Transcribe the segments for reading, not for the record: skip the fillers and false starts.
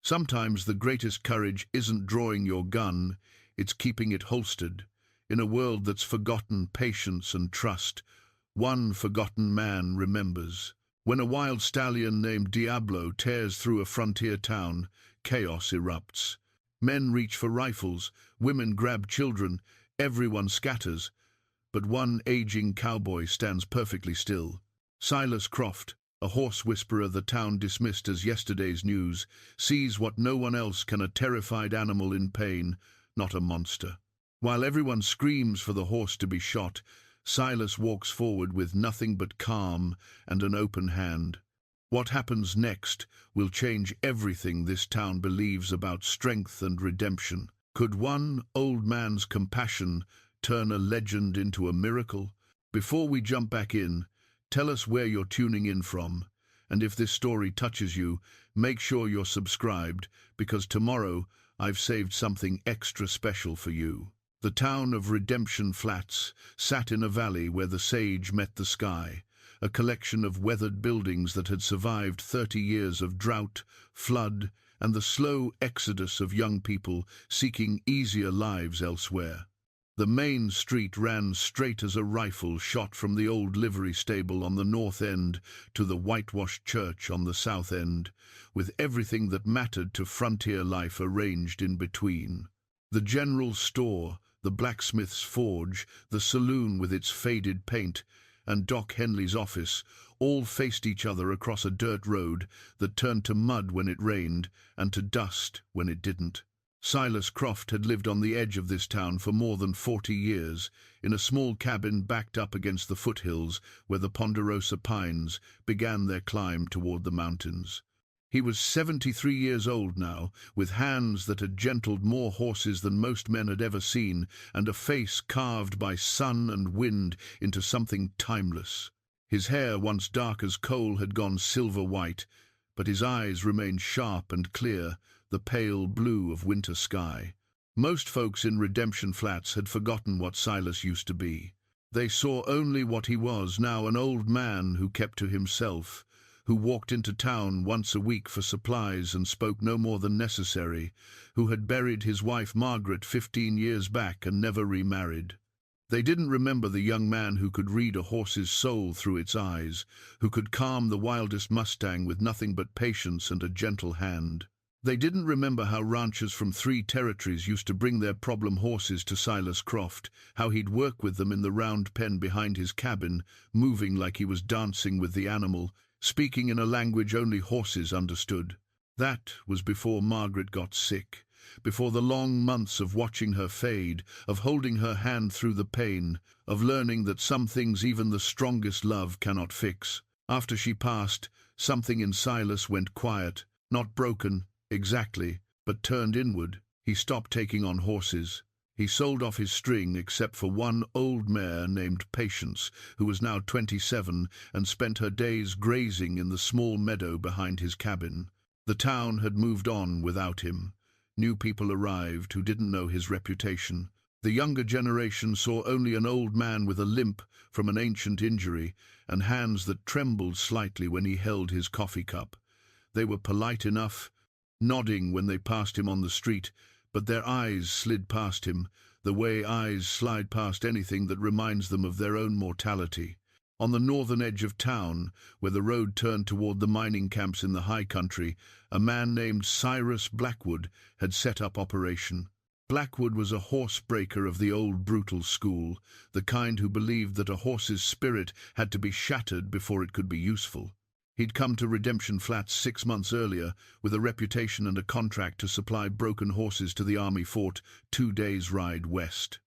Sometimes the greatest courage isn't drawing your gun, it's keeping it holstered. In a world that's forgotten patience and trust, one forgotten man remembers. When a wild stallion named Diablo tears through a frontier town, chaos erupts. Men reach for rifles, women grab children, everyone scatters, but one aging cowboy stands perfectly still. Silas Croft, a horse whisperer the town dismissed as yesterday's news, sees what no one else can: a terrified animal in pain, not a monster. While everyone screams for the horse to be shot, Silas walks forward with nothing but calm and an open hand. What happens next will change everything this town believes about strength and redemption. Could one old man's compassion turn a legend into a miracle? Before we jump back in, tell us where you're tuning in from, and if this story touches you, make sure you're subscribed, because tomorrow I've saved something extra special for you. The town of Redemption Flats sat in a valley where the sage met the sky, a collection of weathered buildings that had survived 30 years of drought, flood, and the slow exodus of young people seeking easier lives elsewhere. The main street ran straight as a rifle shot from the old livery stable on the north end to the whitewashed church on the south end, with everything that mattered to frontier life arranged in between. The general store, the blacksmith's forge, the saloon with its faded paint, and Doc Henley's office all faced each other across a dirt road that turned to mud when it rained and to dust when it didn't. Silas Croft had lived on the edge of this town for more than 40 years, in a small cabin backed up against the foothills where the ponderosa pines began their climb toward the mountains. He was 73 years old now, with hands that had gentled more horses than most men had ever seen, and a face carved by sun and wind into something timeless. His hair, once dark as coal, had gone silver white, but his eyes remained sharp and clear, the pale blue of winter sky. Most folks in Redemption Flats had forgotten what Silas used to be. They saw only what he was now: an old man who kept to himself, who walked into town once a week for supplies and spoke no more than necessary, who had buried his wife Margaret 15 years back and never remarried. They didn't remember the young man who could read a horse's soul through its eyes, who could calm the wildest mustang with nothing but patience and a gentle hand. They didn't remember how ranchers from 3 territories used to bring their problem horses to Silas Croft, how he'd work with them in the round pen behind his cabin, moving like he was dancing with the animal, speaking in a language only horses understood. That was before Margaret got sick, before the long months of watching her fade, of holding her hand through the pain, of learning that some things even the strongest love cannot fix. After she passed, something in Silas went quiet, not broken exactly, but turned inward. He stopped taking on horses. He sold off his string except for one old mare named Patience, who was now 27 and spent her days grazing in the small meadow behind his cabin. The town had moved on without him. New people arrived who didn't know his reputation. The younger generation saw only an old man with a limp from an ancient injury and hands that trembled slightly when he held his coffee cup. They were polite enough, nodding when they passed him on the street, but their eyes slid past him, the way eyes slide past anything that reminds them of their own mortality. On the northern edge of town, where the road turned toward the mining camps in the high country, a man named Cyrus Blackwood had set up operation. Blackwood was a horse-breaker of the old brutal school, the kind who believed that a horse's spirit had to be shattered before it could be useful. He'd come to Redemption Flats 6 months earlier with a reputation and a contract to supply broken horses to the army fort 2 days' ride west.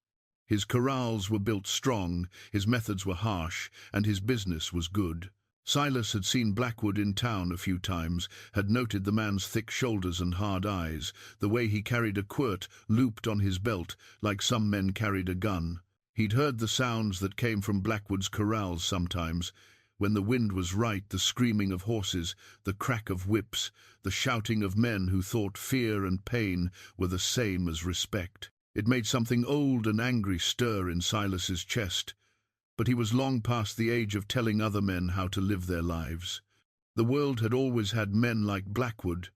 His corrals were built strong, his methods were harsh, and his business was good. Silas had seen Blackwood in town a few times, had noted the man's thick shoulders and hard eyes, the way he carried a quirt looped on his belt like some men carried a gun. He'd heard the sounds that came from Blackwood's corrals sometimes. When the wind was right, the screaming of horses, the crack of whips, the shouting of men who thought fear and pain were the same as respect. It made something old and angry stir in Silas's chest, but he was long past the age of telling other men how to live their lives. The world had always had men like Blackwood,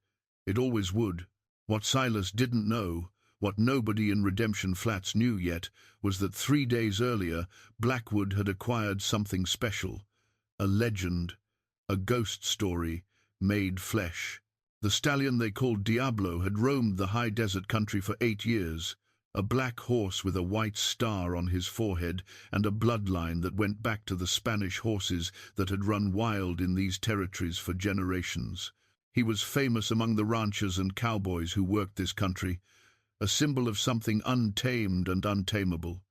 It always would. What Silas didn't know, what nobody in Redemption Flats knew yet, was that 3 days earlier, Blackwood had acquired something special. A legend, a ghost story, made flesh. The stallion they called Diablo had roamed the high desert country for 8 years. A black horse with a white star on his forehead and a bloodline that went back to the Spanish horses that had run wild in these territories for generations. He was famous among the ranchers and cowboys who worked this country, a symbol of something untamed and untamable.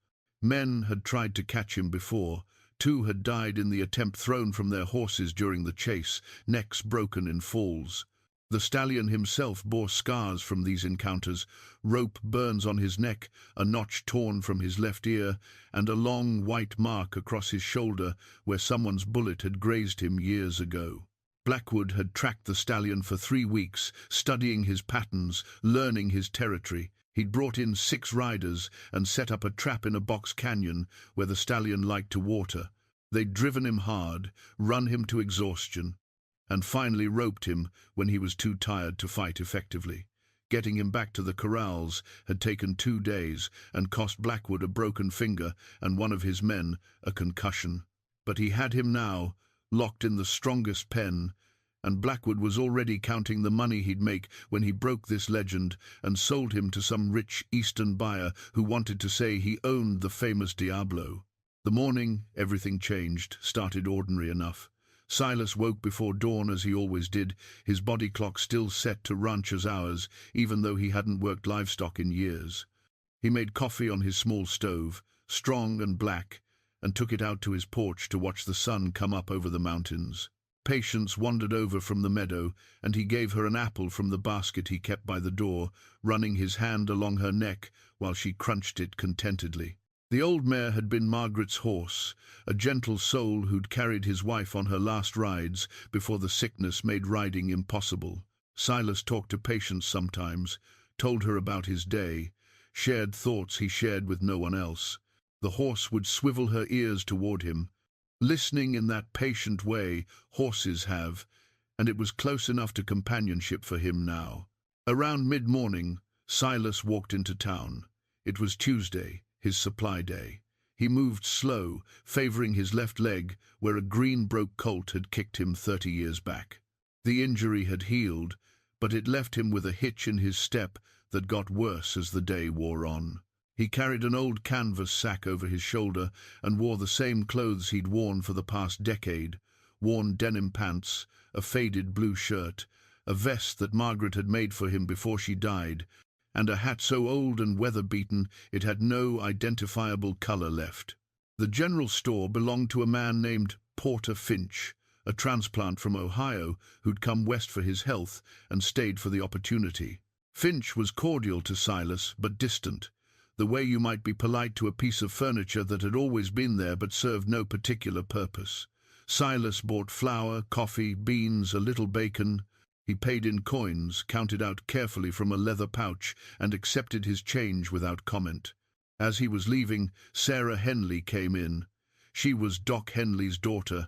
Men had tried to catch him before. 2 had died in the attempt, thrown from their horses during the chase, necks broken in falls. The stallion himself bore scars from these encounters, rope burns on his neck, a notch torn from his left ear, and a long white mark across his shoulder where someone's bullet had grazed him years ago. Blackwood had tracked the stallion for 3 weeks, studying his patterns, learning his territory. He'd brought in 6 riders and set up a trap in a box canyon where the stallion liked to water. They'd driven him hard, run him to exhaustion, and finally roped him when he was too tired to fight effectively. Getting him back to the corrals had taken 2 days and cost Blackwood a broken finger and one of his men a concussion. But he had him now, locked in the strongest pen, and Blackwood was already counting the money he'd make when he broke this legend and sold him to some rich Eastern buyer who wanted to say he owned the famous Diablo. The morning, everything changed, started ordinary enough. Silas woke before dawn as he always did, his body clock still set to rancher's hours, even though he hadn't worked livestock in years. He made coffee on his small stove, strong and black, and took it out to his porch to watch the sun come up over the mountains. Patience wandered over from the meadow, and he gave her an apple from the basket he kept by the door, running his hand along her neck while she crunched it contentedly. The old mare had been Margaret's horse, a gentle soul who'd carried his wife on her last rides before the sickness made riding impossible. Silas talked to Patience sometimes, told her about his day, shared thoughts he shared with no one else. The horse would swivel her ears toward him, listening in that patient way horses have, and it was close enough to companionship for him now. Around mid-morning, Silas walked into town. It was Tuesday, his supply day. He moved slow, favoring his left leg where a green-broke colt had kicked him 30 years back. The injury had healed, but it left him with a hitch in his step that got worse as the day wore on. He carried an old canvas sack over his shoulder and wore the same clothes he'd worn for the past decade, worn denim pants, a faded blue shirt, a vest that Margaret had made for him before she died, and a hat so old and weather-beaten it had no identifiable color left. The general store belonged to a man named Porter Finch, a transplant from Ohio who'd come west for his health and stayed for the opportunity. Finch was cordial to Silas, but distant, the way you might be polite to a piece of furniture that had always been there but served no particular purpose. Silas bought flour, coffee, beans, a little bacon. He paid in coins, counted out carefully from a leather pouch, and accepted his change without comment. As he was leaving, Sarah Henley came in. She was Doc Henley's daughter,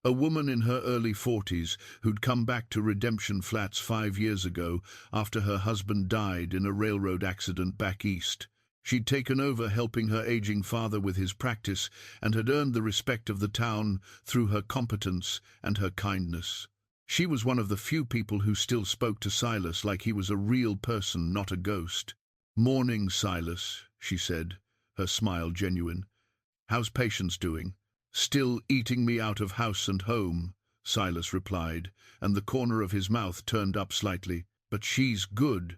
a woman in her early 40s who'd come back to Redemption Flats 5 years ago after her husband died in a railroad accident back east. She'd taken over helping her aging father with his practice and had earned the respect of the town through her competence and her kindness. She was one of the few people who still spoke to Silas like he was a real person, not a ghost. "Morning, Silas," she said, her smile genuine. "How's Patience doing?" "Still eating me out of house and home," Silas replied, and the corner of his mouth turned up slightly. "But she's good,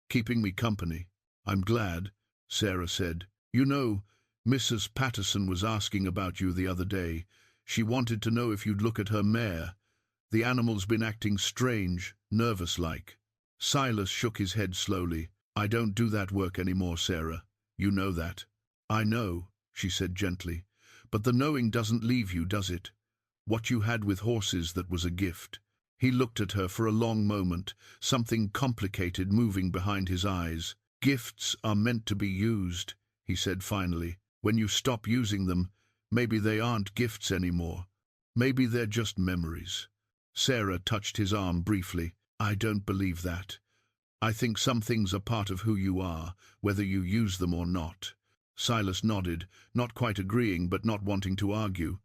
keeping me company." "I'm glad," Sarah said. "You know, Mrs. Patterson was asking about you the other day. She wanted to know if you'd look at her mare. The animal's been acting strange, nervous-like." Silas shook his head slowly. "I don't do that work anymore, Sarah. You know that." "I know," she said gently. "But the knowing doesn't leave you, does it? What you had with horses, that was a gift." He looked at her for a long moment, something complicated moving behind his eyes. "Gifts are meant to be used," he said finally. "When you stop using them, maybe they aren't gifts anymore. Maybe they're just memories." Sarah touched his arm briefly. I don't believe that. I think some things are part of who you are, whether you use them or not. Silas nodded, not quite agreeing but not wanting to argue.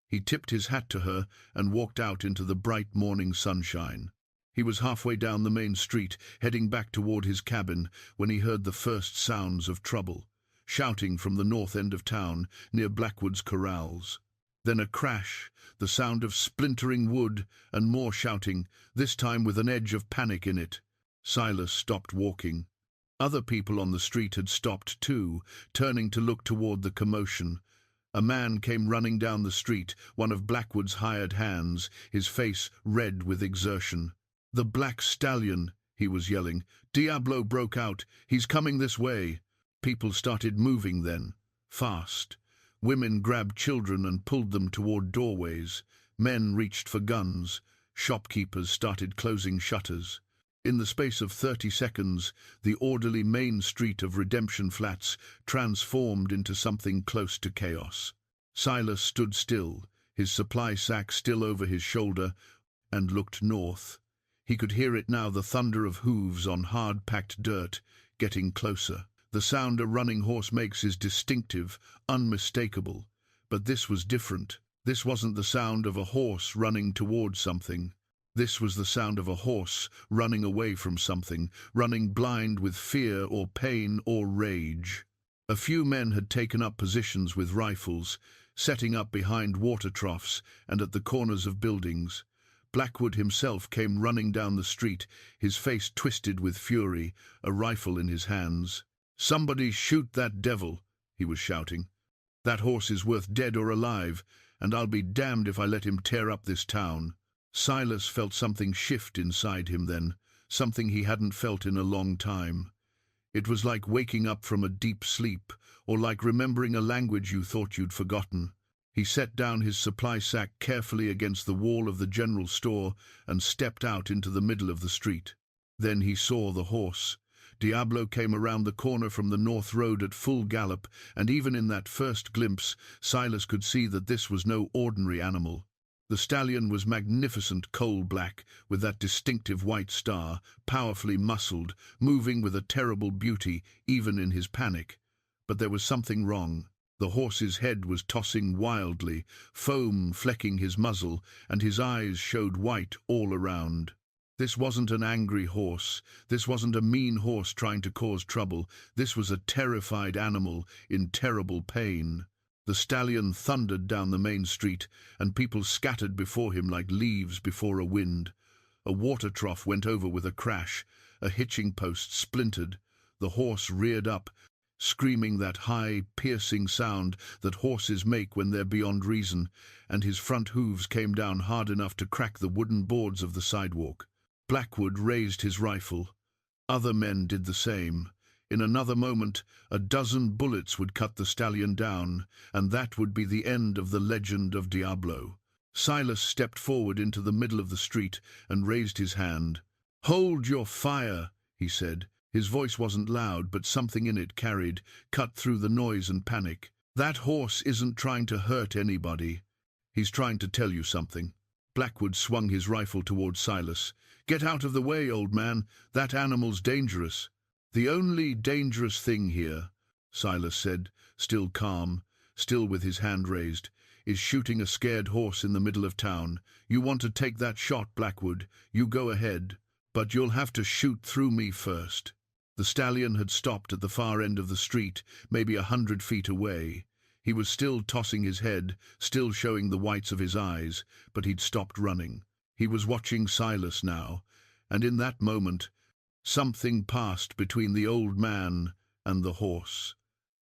He tipped his hat to her and walked out into the bright morning sunshine. He was halfway down the main street, heading back toward his cabin, when he heard the first sounds of trouble. Shouting from the north end of town, near Blackwood's corrals. Then a crash, the sound of splintering wood, and more shouting, this time with an edge of panic in it. Silas stopped walking. Other people on the street had stopped too, turning to look toward the commotion. A man came running down the street, one of Blackwood's hired hands, his face red with exertion. "The Black Stallion," he was yelling. "Diablo broke out. He's coming this way." People started moving then, fast. Women grabbed children and pulled them toward doorways. Men reached for guns. Shopkeepers started closing shutters. In the space of 30 seconds, the orderly main street of Redemption Flats transformed into something close to chaos. Silas stood still, his supply sack still over his shoulder, and looked north. He could hear it now, the thunder of hooves on hard-packed dirt, getting closer. The sound a running horse makes is distinctive, unmistakable. But this was different. This wasn't the sound of a horse running towards something. This was the sound of a horse running away from something, running blind with fear or pain or rage. A few men had taken up positions with rifles, setting up behind water troughs and at the corners of buildings. Blackwood himself came running down the street, his face twisted with fury, a rifle in his hands. "Somebody shoot that devil," he was shouting. "That horse is worth dead or alive, and I'll be damned if I let him tear up this town." Silas felt something shift inside him then, something he hadn't felt in a long time. It was like waking up from a deep sleep, or like remembering a language you thought you'd forgotten. He set down his supply sack carefully against the wall of the general store and stepped out into the middle of the street. Then he saw the horse. Diablo came around the corner from the north road at full gallop, and even in that first glimpse, Silas could see that this was no ordinary animal. The stallion was magnificent coal-black, with that distinctive white star, powerfully muscled, moving with a terrible beauty, even in his panic. But there was something wrong. The horse's head was tossing wildly, foam flecking his muzzle, and his eyes showed white all around. This wasn't an angry horse. This wasn't a mean horse trying to cause trouble. This was a terrified animal in terrible pain. The stallion thundered down the main street, and people scattered before him like leaves before a wind. A water trough went over with a crash. A hitching post splintered. The horse reared up, screaming that high, piercing sound that horses make when they're beyond reason, and his front hooves came down hard enough to crack the wooden boards of the sidewalk. Blackwood raised his rifle. Other men did the same. In another moment, a dozen bullets would cut the stallion down, and that would be the end of the legend of Diablo. Silas stepped forward into the middle of the street and raised his hand. "Hold your fire," he said. His voice wasn't loud, but something in it cut through the noise and panic. "That horse isn't trying to hurt anybody. He's trying to tell you something." Blackwood swung his rifle towards Silas. "Get out of the way, old man. That animal's dangerous." "The only dangerous thing here," Silas said, still calm, still with his hand raised, "is shooting a scared horse in the middle of town. You want to take that shot, Blackwood, you go ahead, but you'll have to shoot through me first." The stallion had stopped at the far end of the street, maybe 100 feet away. He was still tossing his head, still showing the whites of his eyes, but he'd stopped running. He was watching Silas now, and in that moment, something passed between the old man and the horse.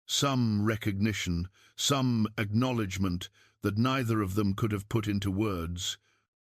Some recognition, some acknowledgement that neither of them could have put into words.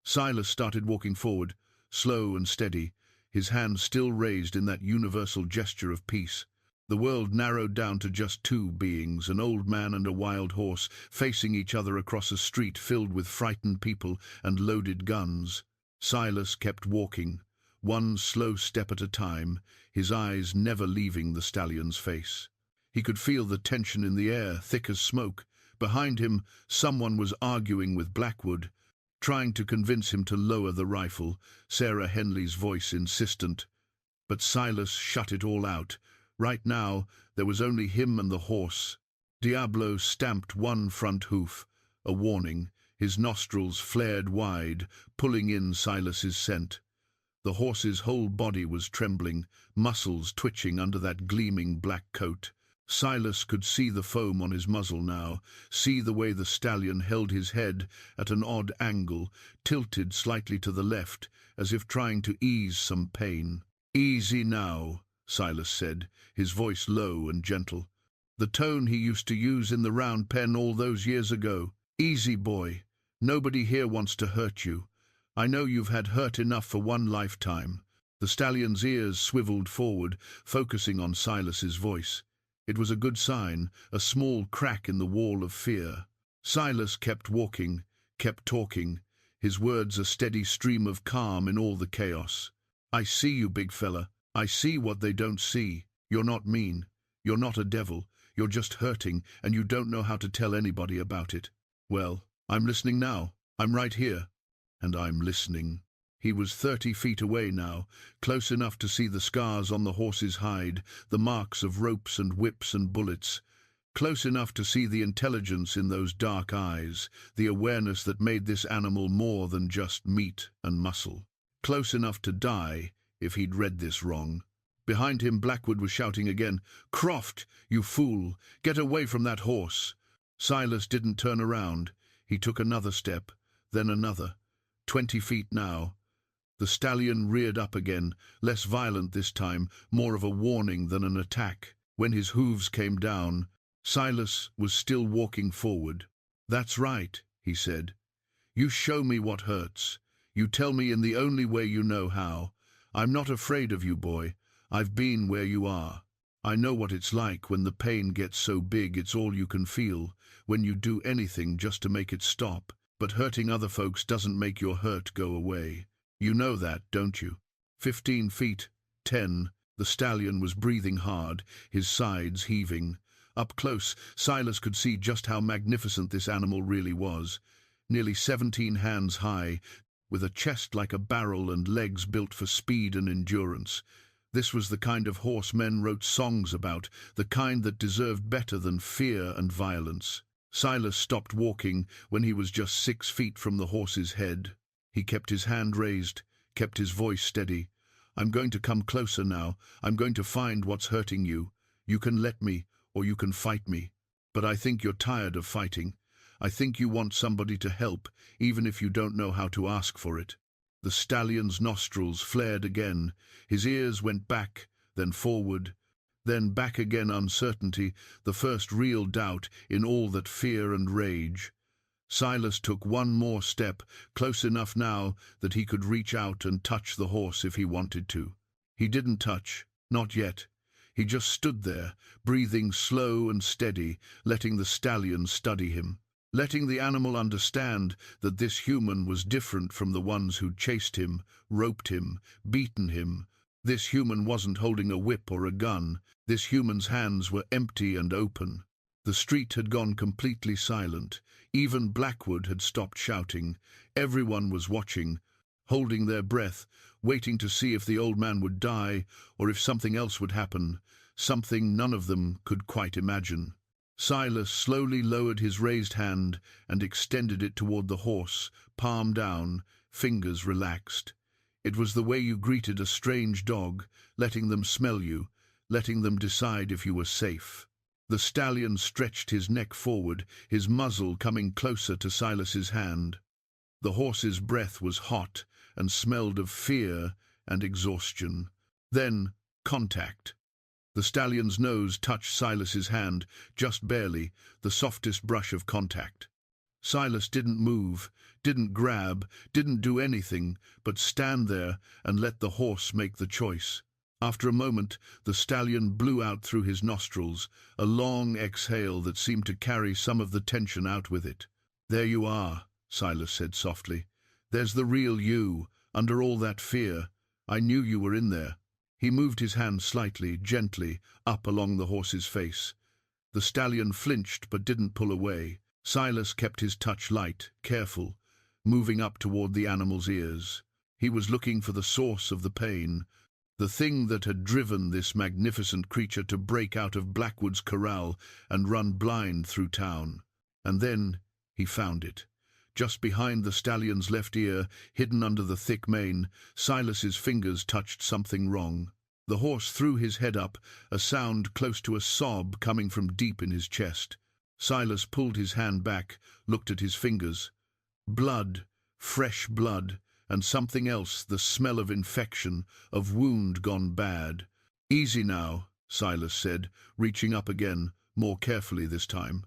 Silas started walking forward, slow and steady, his hand still raised in that universal gesture of peace. The world narrowed down to just two beings, an old man and a wild horse, facing each other across a street filled with frightened people and loaded guns. Silas kept walking, one slow step at a time, his eyes never leaving the stallion's face. He could feel the tension in the air, thick as smoke. Behind him, someone was arguing with Blackwood. trying to convince him to lower the rifle, Sarah Henley's voice insistent. But Silas shut it all out. Right now, there was only him and the horse. Diablo stamped one front hoof, a warning. His nostrils flared wide, pulling in Silas's scent. The horse's whole body was trembling, muscles twitching under that gleaming black coat. Silas could see the foam on his muzzle now, see the way the stallion held his head at an odd angle, tilted slightly to the left, as if trying to ease some pain. "Easy now," Silas said, his voice low and gentle. The tone he used to use in the round pen all those years ago. "Easy, boy. Nobody here wants to hurt you. I know you've had hurt enough for one lifetime." The stallion's ears swiveled forward, focusing on Silas's voice. It was a good sign, a small crack in the wall of fear. Silas kept walking, kept talking, his words a steady stream of calm in all the chaos. "I see you, big fella. I see what they don't see. You're not mean. You're not a devil. You're just hurting, and you don't know how to tell anybody about it. Well, I'm listening now. I'm right here. And I'm listening." He was 30 feet away now, close enough to see the scars on the horse's hide, the marks of ropes and whips and bullets. Close enough to see the intelligence in those dark eyes, the awareness that made this animal more than just meat and muscle. Close enough to die if he'd read this wrong. Behind him, Blackwood was shouting again, "Croft, you fool! Get away from that horse!" Silas didn't turn around. He took another step, then another. 20 feet now. The stallion reared up again, less violent this time, more of a warning than an attack. When his hooves came down, Silas was still walking forward. "That's right," he said. "You show me what hurts. You tell me in the only way you know how. I'm not afraid of you, boy. I've been where you are. I know what it's like when the pain gets so big it's all you can feel, when you do anything just to make it stop. But hurting other folks doesn't make your hurt go away. You know that, don't you?" 15 feet, 10, the stallion was breathing hard, his sides heaving. Up close, Silas could see just how magnificent this animal really was. Nearly 17 hands high, with a chest like a barrel and legs built for speed and endurance. This was the kind of horse men wrote songs about, the kind that deserved better than fear and violence. Silas stopped walking when he was just 6 feet from the horse's head. He kept his hand raised, kept his voice steady. "I'm going to come closer now. I'm going to find what's hurting you. You can let me, or you can fight me. But I think you're tired of fighting. I think you want somebody to help, even if you don't know how to ask for it." The stallion's nostrils flared again. His ears went back, then forward, then back again. Uncertainty, the first real doubt in all that fear and rage. Silas took one more step, close enough now that he could reach out and touch the horse if he wanted to. He didn't touch, not yet. He just stood there, breathing slow and steady, letting the stallion study him, letting the animal understand that this human was different from the ones who'd chased him, roped him, beaten him. This human wasn't holding a whip or a gun. This human's hands were empty and open. The street had gone completely silent. Even Blackwood had stopped shouting. Everyone was watching, holding their breath, waiting to see if the old man would die or if something else would happen, something none of them could quite imagine. Silas slowly lowered his raised hand and extended it toward the horse, palm down, fingers relaxed. It was the way you greeted a strange dog, letting them smell you, letting them decide if you were safe. The stallion stretched his neck forward, his muzzle coming closer to Silas's hand. The horse's breath was hot and smelled of fear and exhaustion. Then, contact. The stallion's nose touched Silas's hand, just barely, the softest brush of contact. Silas didn't move, didn't grab, didn't do anything, but stand there and let the horse make the choice. After a moment, the stallion blew out through his nostrils, a long exhale that seemed to carry some of the tension out with it. "There you are," Silas said softly. "There's the real you, under all that fear. I knew you were in there." He moved his hand slightly, gently, up along the horse's face. The stallion flinched but didn't pull away. Silas kept his touch light, careful, moving up toward the animal's ears. He was looking for the source of the pain, the thing that had driven this magnificent creature to break out of Blackwood's corral and run blind through town. And then he found it. Just behind the stallion's left ear, hidden under the thick mane, Silas's fingers touched something wrong. The horse threw his head up, a sound close to a sob coming from deep in his chest. Silas pulled his hand back, looked at his fingers. Blood, fresh blood, and something else, the smell of infection, of wound gone bad. "Easy now," Silas said, reaching up again, more carefully this time.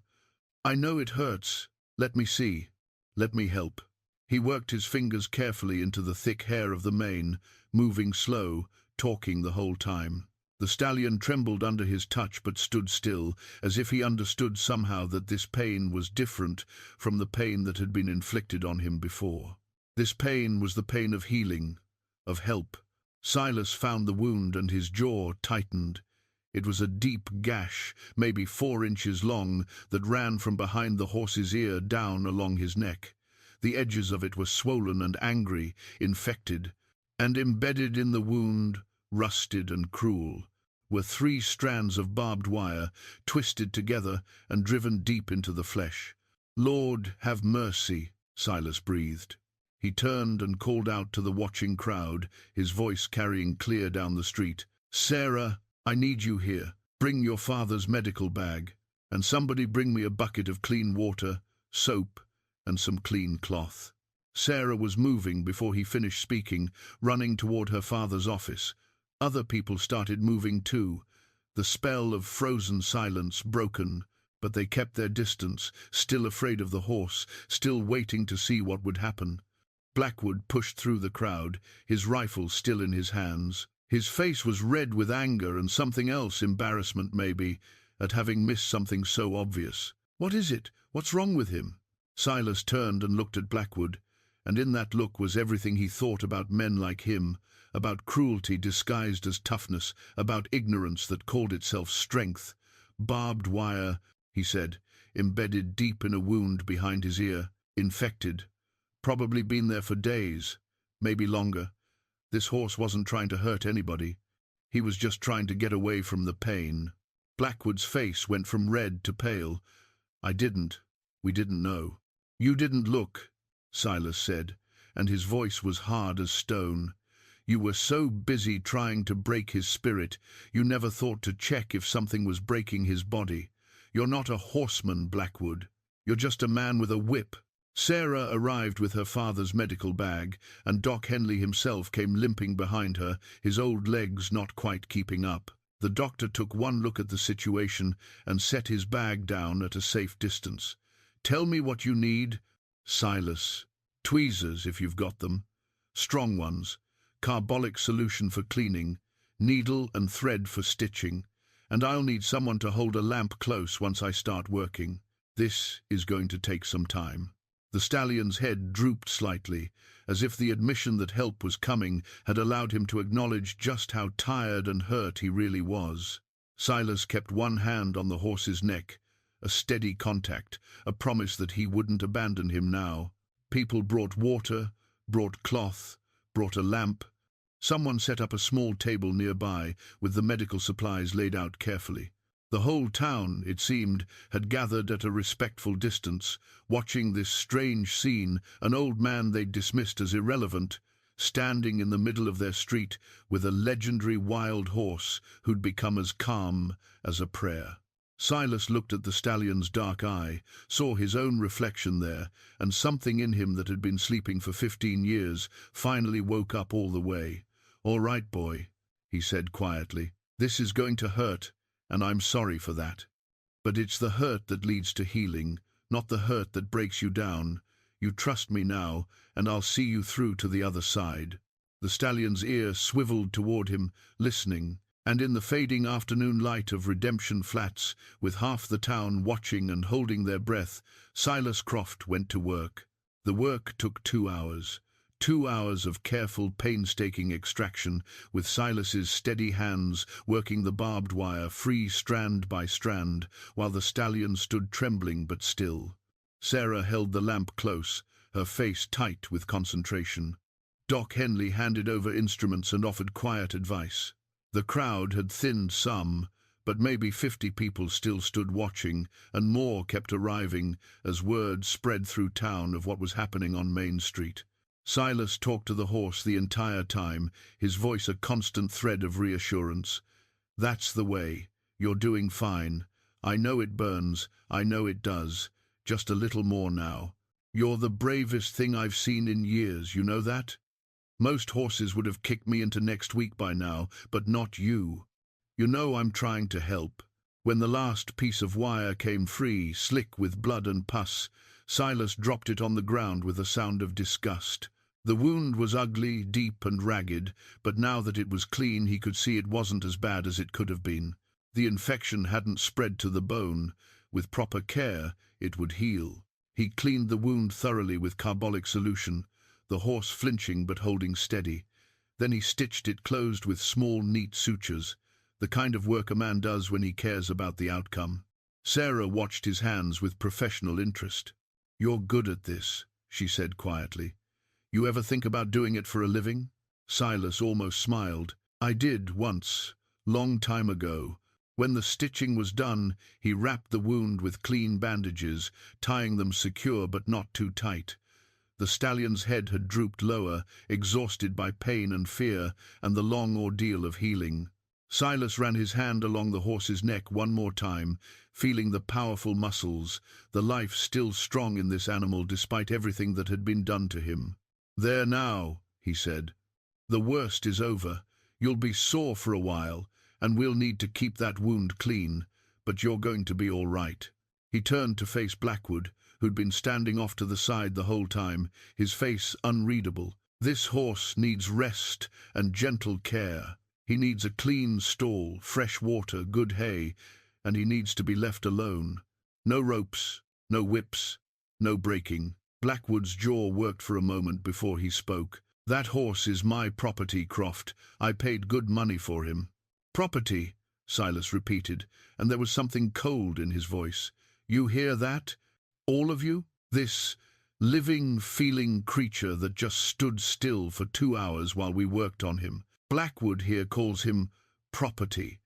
"I know it hurts. Let me see. Let me help." He worked his fingers carefully into the thick hair of the mane, moving slow, talking the whole time. The stallion trembled under his touch but stood still, as if he understood somehow that this pain was different from the pain that had been inflicted on him before. This pain was the pain of healing, of help. Silas found the wound and his jaw tightened. It was a deep gash, maybe 4 inches long, that ran from behind the horse's ear down along his neck. The edges of it were swollen and angry, infected, and embedded in the wound, rusted and cruel, were 3 strands of barbed wire, twisted together and driven deep into the flesh. "Lord, have mercy," Silas breathed. He turned and called out to the watching crowd, his voice carrying clear down the street. "Sarah, I need you here. Bring your father's medical bag, and somebody bring me a bucket of clean water, soap, and some clean cloth." Sarah was moving before he finished speaking, running toward her father's office. Other people started moving too, the spell of frozen silence broken, but they kept their distance, still afraid of the horse, still waiting to see what would happen. Blackwood pushed through the crowd, his rifle still in his hands. His face was red with anger and something else, embarrassment maybe, at having missed something so obvious. "What is it? What's wrong with him?" Silas turned and looked at Blackwood, and in that look was everything he thought about men like him, about cruelty disguised as toughness, about ignorance that called itself strength. "Barbed wire," he said, embedded deep in a wound behind his ear, infected. Probably been there for days, maybe longer. This horse wasn't trying to hurt anybody. He was just trying to get away from the pain. Blackwood's face went from red to pale. We didn't know." "You didn't look," Silas said, and his voice was hard as stone. "You were so busy trying to break his spirit, you never thought to check if something was breaking his body. You're not a horseman, Blackwood. You're just a man with a whip." Sarah arrived with her father's medical bag, and Doc Henley himself came limping behind her, his old legs not quite keeping up. The doctor took one look at the situation and set his bag down at a safe distance. "Tell me what you need." "Silas. Tweezers, if you've got them. Strong ones. Carbolic solution for cleaning. Needle and thread for stitching. And I'll need someone to hold a lamp close once I start working. This is going to take some time." The stallion's head drooped slightly, as if the admission that help was coming had allowed him to acknowledge just how tired and hurt he really was. Silas kept one hand on the horse's neck, a steady contact, a promise that he wouldn't abandon him now. People brought water, brought cloth, brought a lamp. Someone set up a small table nearby, with the medical supplies laid out carefully. The whole town, it seemed, had gathered at a respectful distance, watching this strange scene, an old man they'd dismissed as irrelevant, standing in the middle of their street with a legendary wild horse who'd become as calm as a prayer. Silas looked at the stallion's dark eye, saw his own reflection there, and something in him that had been sleeping for 15 years finally woke up all the way. "All right, boy," he said quietly. "This is going to hurt, and I'm sorry for that. But it's the hurt that leads to healing, not the hurt that breaks you down. You trust me now, and I'll see you through to the other side." The stallion's ear swiveled toward him, listening, and in the fading afternoon light of Redemption Flats, with half the town watching and holding their breath, Silas Croft went to work. The work took 2 hours. 2 hours of careful, painstaking extraction, with Silas's steady hands working the barbed wire free strand by strand, while the stallion stood trembling but still. Sarah held the lamp close, her face tight with concentration. Doc Henley handed over instruments and offered quiet advice. The crowd had thinned some, but maybe 50 people still stood watching, and more kept arriving as word spread through town of what was happening on Main Street. Silas talked to the horse the entire time, his voice a constant thread of reassurance. "That's the way. You're doing fine. I know it burns. I know it does. Just a little more now. You're the bravest thing I've seen in years, you know that? Most horses would have kicked me into next week by now, but not you. You know I'm trying to help." When the last piece of wire came free, slick with blood and pus, Silas dropped it on the ground with a sound of disgust. The wound was ugly, deep and ragged, but now that it was clean he could see it wasn't as bad as it could have been. The infection hadn't spread to the bone. With proper care, it would heal. He cleaned the wound thoroughly with carbolic solution, the horse flinching but holding steady. Then he stitched it closed with small, neat sutures, the kind of work a man does when he cares about the outcome. Sarah watched his hands with professional interest. "You're good at this," she said quietly. "You ever think about doing it for a living?" Silas almost smiled. "I did once, long time ago." When the stitching was done, he wrapped the wound with clean bandages, tying them secure but not too tight. The stallion's head had drooped lower, exhausted by pain and fear and the long ordeal of healing. Silas ran his hand along the horse's neck one more time, feeling the powerful muscles, the life still strong in this animal despite everything that had been done to him. "There now," he said. "The worst is over. You'll be sore for a while, and we'll need to keep that wound clean, but you're going to be all right." He turned to face Blackwood, who'd been standing off to the side the whole time, his face unreadable. "This horse needs rest and gentle care. He needs a clean stall, fresh water, good hay, and he needs to be left alone. No ropes, no whips, no breaking." Blackwood's jaw worked for a moment before he spoke. "That horse is my property, Croft. I paid good money for him." "Property," Silas repeated, and there was something cold in his voice. "You hear that? All of you? This living, feeling creature that just stood still for 2 hours while we worked on him. Blackwood here calls him property,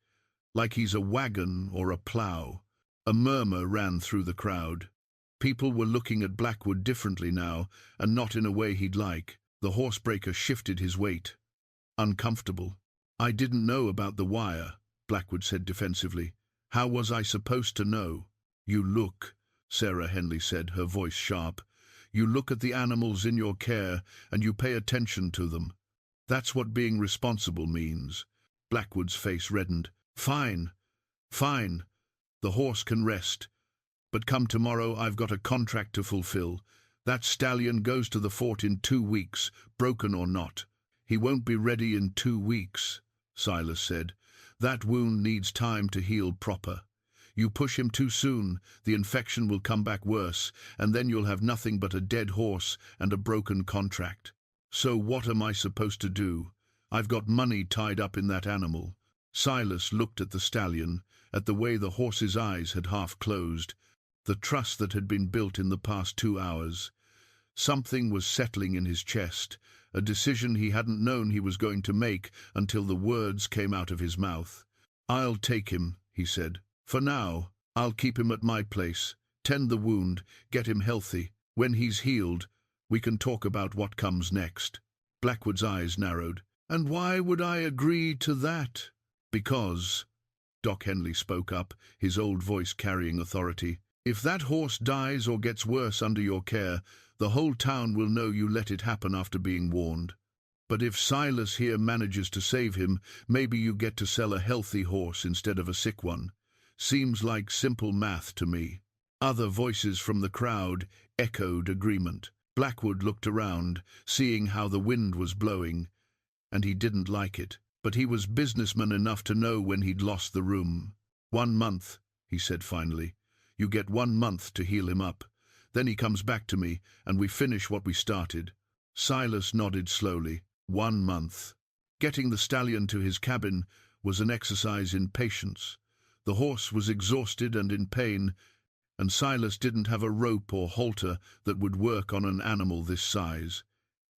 like he's a wagon or a plough." A murmur ran through the crowd. People were looking at Blackwood differently now, and not in a way he'd like. The horsebreaker shifted his weight. Uncomfortable. "I didn't know about the wire," Blackwood said defensively. "How was I supposed to know?" "You look," Sarah Henley said, her voice sharp. "You look at the animals in your care, and you pay attention to them. That's what being responsible means." Blackwood's face reddened. "Fine, fine. The horse can rest. But come tomorrow, I've got a contract to fulfill. That stallion goes to the fort in 2 weeks, broken or not." "He won't be ready in 2 weeks," Silas said. "That wound needs time to heal proper. You push him too soon, the infection will come back worse, and then you'll have nothing but a dead horse and a broken contract. So what am I supposed to do? I've got money tied up in that animal." Silas looked at the stallion, at the way the horse's eyes had half closed, the trust that had been built in the past 2 hours. Something was settling in his chest, a decision he hadn't known he was going to make until the words came out of his mouth. "I'll take him," he said. "For now, I'll keep him at my place, tend the wound, get him healthy. When he's healed, we can talk about what comes next." Blackwood's eyes narrowed. "And why would I agree to that?" "Because," Doc Henley spoke up, his old voice carrying authority, "if that horse dies or gets worse under your care, the whole town will know you let it happen after being warned. But if Silas here manages to save him, maybe you get to sell a healthy horse instead of a sick one. Seems like simple math to me." Other voices from the crowd echoed agreement. Blackwood looked around, seeing how the wind was blowing, and he didn't like it. But he was businessman enough to know when he'd lost the room. "1 month," he said finally. "You get 1 month to heal him up. Then he comes back to me, and we finish what we started." Silas nodded slowly. 1 month. Getting the stallion to his cabin was an exercise in patience. The horse was exhausted and in pain, and Silas didn't have a rope or halter that would work on an animal this size.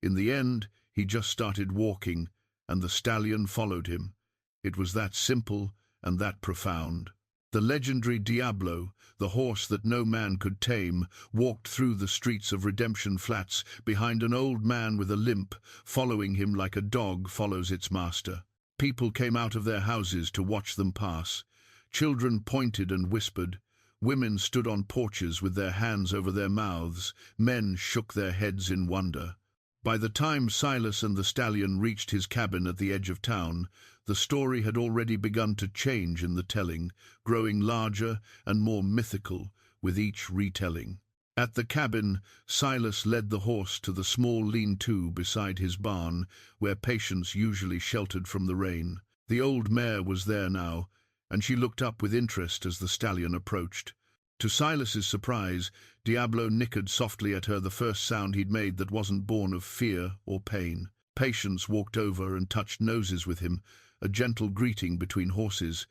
In the end, he just started walking, and the stallion followed him. It was that simple and that profound. The legendary Diablo, the horse that no man could tame, walked through the streets of Redemption Flats behind an old man with a limp, following him like a dog follows its master. People came out of their houses to watch them pass. Children pointed and whispered. Women stood on porches with their hands over their mouths. Men shook their heads in wonder. By the time Silas and the stallion reached his cabin at the edge of town, the story had already begun to change in the telling, growing larger and more mythical with each retelling. At the cabin, Silas led the horse to the small lean-to beside his barn, where patients usually sheltered from the rain. The old mare was there now, and she looked up with interest as the stallion approached. To Silas's surprise, Diablo nickered softly at her, the first sound he'd made that wasn't born of fear or pain. Patience walked over and touched noses with him, a gentle greeting between horses.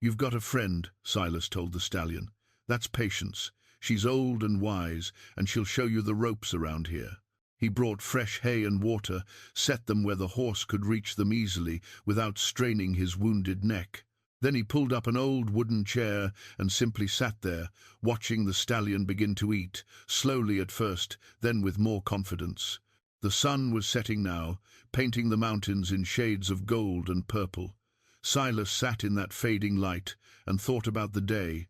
"You've got a friend," Silas told the stallion. "That's Patience. She's old and wise, and she'll show you the ropes around here." He brought fresh hay and water, set them where the horse could reach them easily without straining his wounded neck. Then he pulled up an old wooden chair and simply sat there, watching the stallion begin to eat, slowly at first, then with more confidence. The sun was setting now, painting the mountains in shades of gold and purple. Silas sat in that fading light and thought about the day,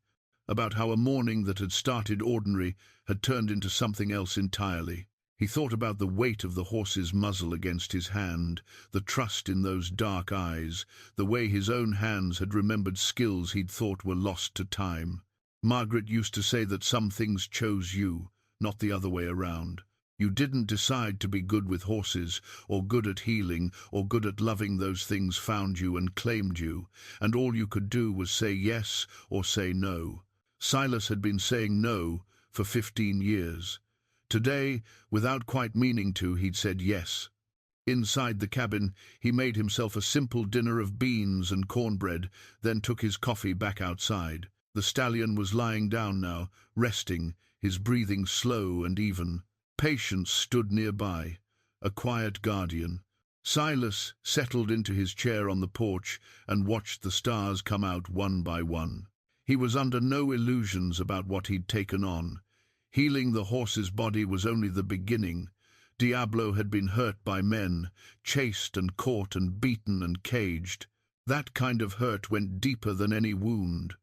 about how a morning that had started ordinary had turned into something else entirely. He thought about the weight of the horse's muzzle against his hand, the trust in those dark eyes, the way his own hands had remembered skills he'd thought were lost to time. Margaret used to say that some things chose you, not the other way around. You didn't decide to be good with horses, or good at healing, or good at loving. Those things found you and claimed you, and all you could do was say yes or say no. Silas had been saying no for 15 years. Today, without quite meaning to, he'd said yes. Inside the cabin, he made himself a simple dinner of beans and cornbread, then took his coffee back outside. The stallion was lying down now, resting, his breathing slow and even. Patience stood nearby, a quiet guardian. Silas settled into his chair on the porch and watched the stars come out one by one. He was under no illusions about what he'd taken on. Healing the horse's body was only the beginning. Diablo had been hurt by men, chased and caught and beaten and caged. That kind of hurt went deeper than any wound.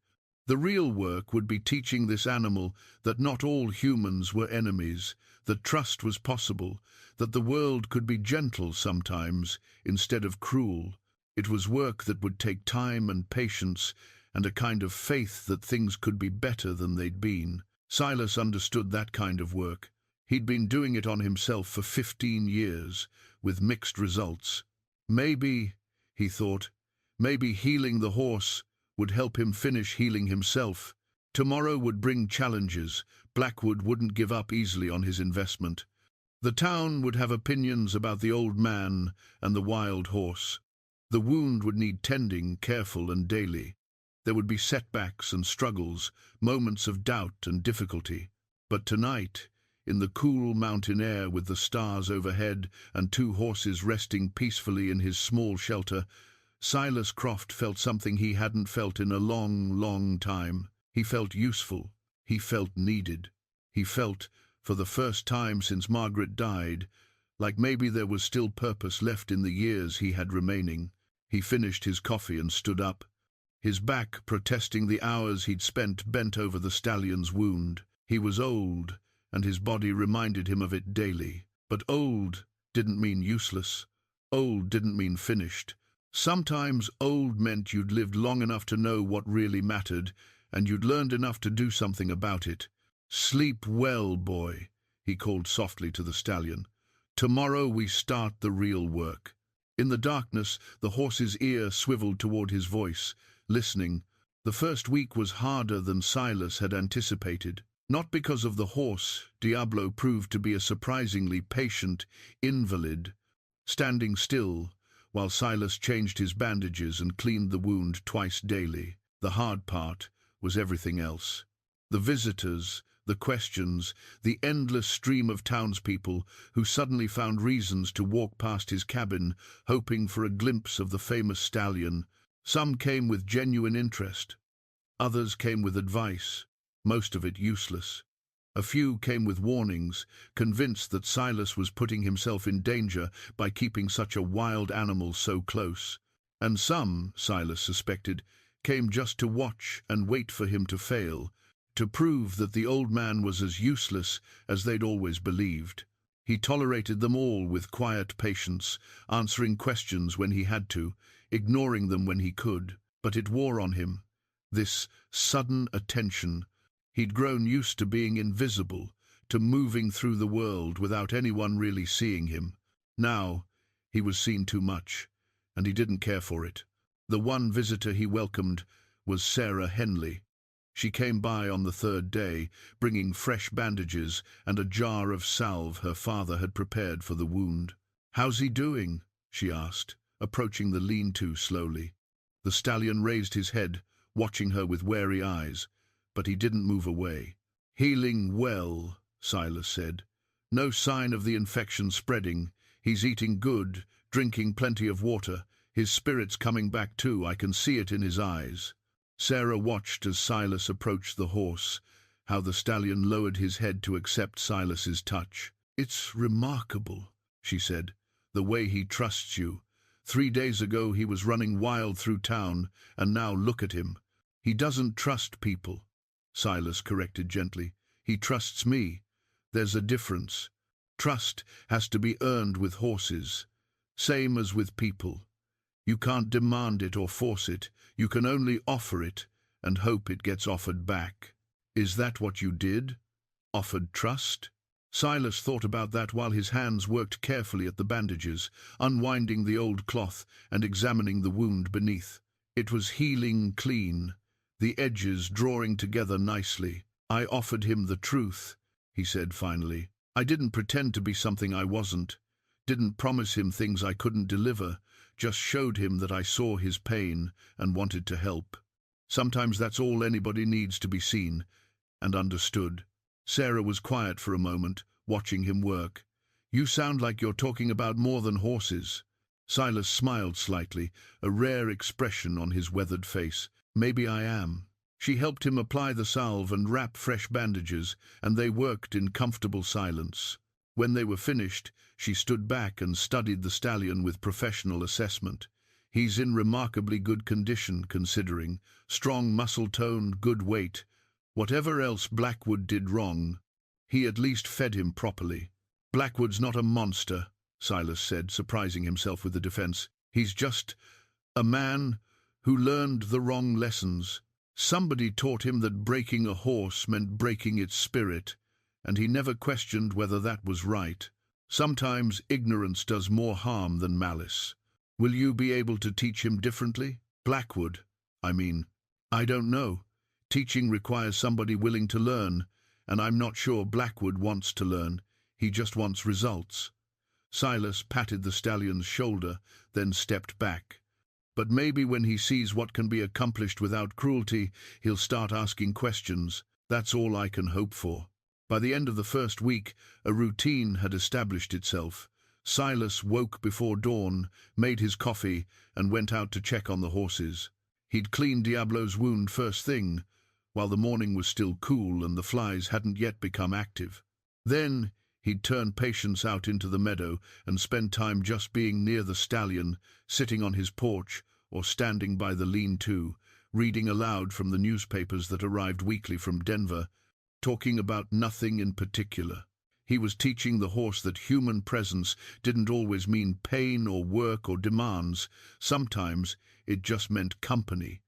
The real work would be teaching this animal that not all humans were enemies, that trust was possible, that the world could be gentle sometimes instead of cruel. It was work that would take time and patience and a kind of faith that things could be better than they'd been. Silas understood that kind of work. He'd been doing it on himself for 15 years, with mixed results. Maybe, he thought, maybe healing the horse would help him finish healing himself. Tomorrow would bring challenges. Blackwood wouldn't give up easily on his investment. The town would have opinions about the old man and the wild horse. The wound would need tending, careful and daily. There would be setbacks and struggles, moments of doubt and difficulty. But tonight, in the cool mountain air with the stars overhead and 2 horses resting peacefully in his small shelter, Silas Croft felt something he hadn't felt in a long, long time. He felt useful. He felt needed. He felt, for the first time since Margaret died, like maybe there was still purpose left in the years he had remaining. He finished his coffee and stood up, his back protesting the hours he'd spent bent over the stallion's wound. He was old, and his body reminded him of it daily. But old didn't mean useless. Old didn't mean finished. Sometimes old meant you'd lived long enough to know what really mattered, and you'd learned enough to do something about it. "Sleep well, boy," he called softly to the stallion. "Tomorrow we start the real work." In the darkness, the horse's ear swiveled toward his voice, listening. The first week was harder than Silas had anticipated. Not because of the horse. Diablo proved to be a surprisingly patient invalid, standing still while Silas changed his bandages and cleaned the wound twice daily. The hard part was everything else. The visitors, the questions, the endless stream of townspeople who suddenly found reasons to walk past his cabin, hoping for a glimpse of the famous stallion. Some came with genuine interest. Others came with advice, most of it useless. A few came with warnings, convinced that Silas was putting himself in danger by keeping such a wild animal so close. And some, Silas suspected, came just to watch and wait for him to fail, to prove that the old man was as useless as they'd always believed. He tolerated them all with quiet patience, answering questions when he had to, ignoring them when he could. But it wore on him, this sudden attention. He'd grown used to being invisible, to moving through the world without anyone really seeing him. Now, he was seen too much, and he didn't care for it. The one visitor he welcomed was Sarah Henley. She came by on the third day, bringing fresh bandages and a jar of salve her father had prepared for the wound. "How's he doing?" she asked, approaching the lean-to slowly. The stallion raised his head, watching her with wary eyes, but he didn't move away. "Healing well," Silas said. "No sign of the infection spreading. He's eating good, drinking plenty of water. His spirit's coming back too, I can see it in his eyes." Sarah watched as Silas approached the horse, how the stallion lowered his head to accept Silas's touch. "It's remarkable," she said, "the way he trusts you. 3 days ago he was running wild through town, and now look at him." "He doesn't trust people," Silas corrected gently. "He trusts me. There's a difference. Trust has to be earned with horses, same as with people. You can't demand it or force it. You can only offer it and hope it gets offered back." "Is that what you did? Offered trust?" Silas thought about that while his hands worked carefully at the bandages, unwinding the old cloth and examining the wound beneath. It was healing clean, the edges drawing together nicely. "I offered him the truth," he said finally. "I didn't pretend to be something I wasn't, didn't promise him things I couldn't deliver, just showed him that I saw his pain and wanted to help. Sometimes that's all anybody needs, to be seen and understood." Sarah was quiet for a moment, watching him work. "You sound like you're talking about more than horses." Silas smiled slightly, a rare expression on his weathered face. "Maybe I am." She helped him apply the salve and wrap fresh bandages, and they worked in comfortable silence. When they were finished, she stood back and studied the stallion with professional assessment. "He's in remarkably good condition, considering. Strong muscle tone, good weight. Whatever else Blackwood did wrong, he at least fed him properly." "Blackwood's not a monster," Silas said, surprising himself with the defense. "He's just a man who learned the wrong lessons. Somebody taught him that breaking a horse meant breaking its spirit, and he never questioned whether that was right. Sometimes ignorance does more harm than malice. Will you be able to teach him differently? Blackwood, I mean." "I don't know. Teaching requires somebody willing to learn, and I'm not sure Blackwood wants to learn. He just wants results." Silas patted the stallion's shoulder, then stepped back. "But maybe when he sees what can be accomplished without cruelty, he'll start asking questions. That's all I can hope for." By the end of the first week, a routine had established itself. Silas woke before dawn, made his coffee, and went out to check on the horses. He'd cleaned Diablo's wound first thing, while the morning was still cool and the flies hadn't yet become active. Then he'd turn Patience out into the meadow and spend time just being near the stallion, sitting on his porch or standing by the lean-to, reading aloud from the newspapers that arrived weekly from Denver, talking about nothing in particular. He was teaching the horse that human presence didn't always mean pain or work or demands. Sometimes it just meant company,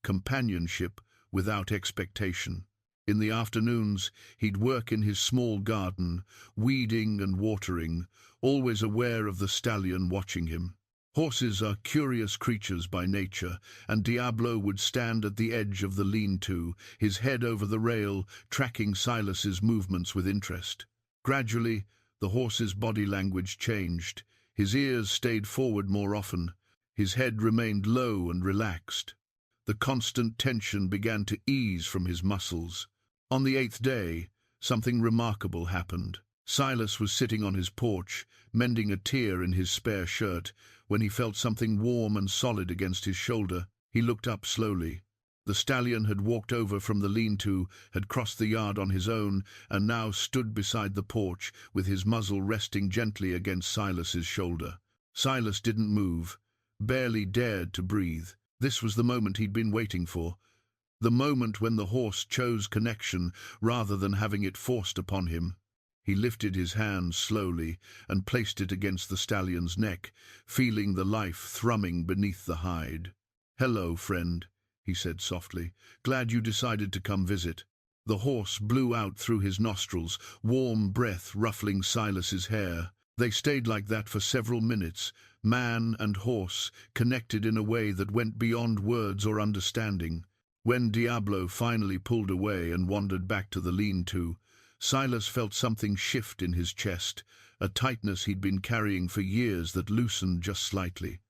companionship without expectation. In the afternoons, he'd work in his small garden, weeding and watering, always aware of the stallion watching him. Horses are curious creatures by nature, and Diablo would stand at the edge of the lean-to, his head over the rail, tracking Silas's movements with interest. Gradually, the horse's body language changed. His ears stayed forward more often. His head remained low and relaxed. The constant tension began to ease from his muscles. On the 8th day, something remarkable happened. Silas was sitting on his porch, mending a tear in his spare shirt, when he felt something warm and solid against his shoulder. He looked up slowly. The stallion had walked over from the lean-to, had crossed the yard on his own, and now stood beside the porch, with his muzzle resting gently against Silas's shoulder. Silas didn't move, barely dared to breathe. This was the moment he'd been waiting for. The moment when the horse chose connection rather than having it forced upon him. He lifted his hand slowly and placed it against the stallion's neck, feeling the life thrumming beneath the hide. "Hello, friend," he said softly. "Glad you decided to come visit." The horse blew out through his nostrils, warm breath ruffling Silas's hair. They stayed like that for several minutes, man and horse, connected in a way that went beyond words or understanding. When Diablo finally pulled away and wandered back to the lean-to, Silas felt something shift in his chest, a tightness he'd been carrying for years that loosened just slightly.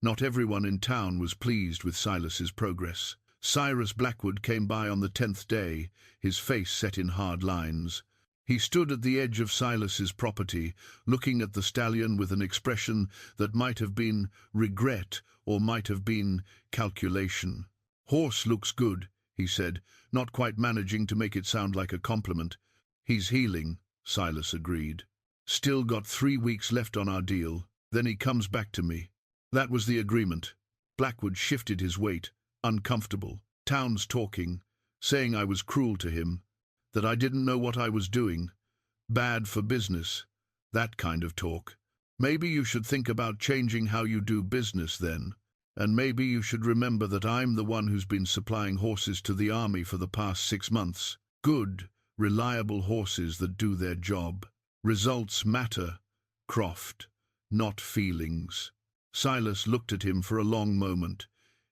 Not everyone in town was pleased with Silas's progress. Cyrus Blackwood came by on the 10th day, his face set in hard lines. He stood at the edge of Silas's property, looking at the stallion with an expression that might have been regret or might have been calculation. "Horse looks good," he said, not quite managing to make it sound like a compliment. "He's healing," Silas agreed. "Still got 3 weeks left on our deal, then he comes back to me." That was the agreement. Blackwood shifted his weight, uncomfortable. Town's talking, saying I was cruel to him, that I didn't know what I was doing, bad for business, that kind of talk. "Maybe you should think about changing how you do business then, and maybe you should remember that I'm the one who's been supplying horses to the army for the past 6 months. Good, reliable horses that do their job. Results matter, Croft, not feelings." Silas looked at him for a long moment.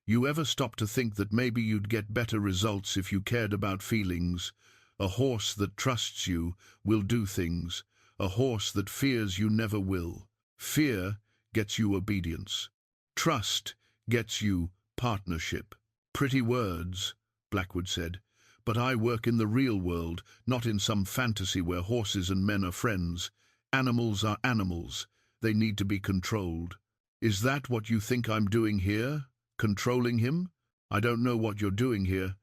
"You ever stop to think that maybe you'd get better results if you cared about feelings? A horse that trusts you will do things. A horse that fears you never will. Fear gets you obedience. Trust gets you partnership." "Pretty words," Blackwood said, "but I work in the real world, not in some fantasy where horses and men are friends. Animals are animals. They need to be controlled." "Is that what you think I'm doing here? Controlling him? I don't know what you're doing here,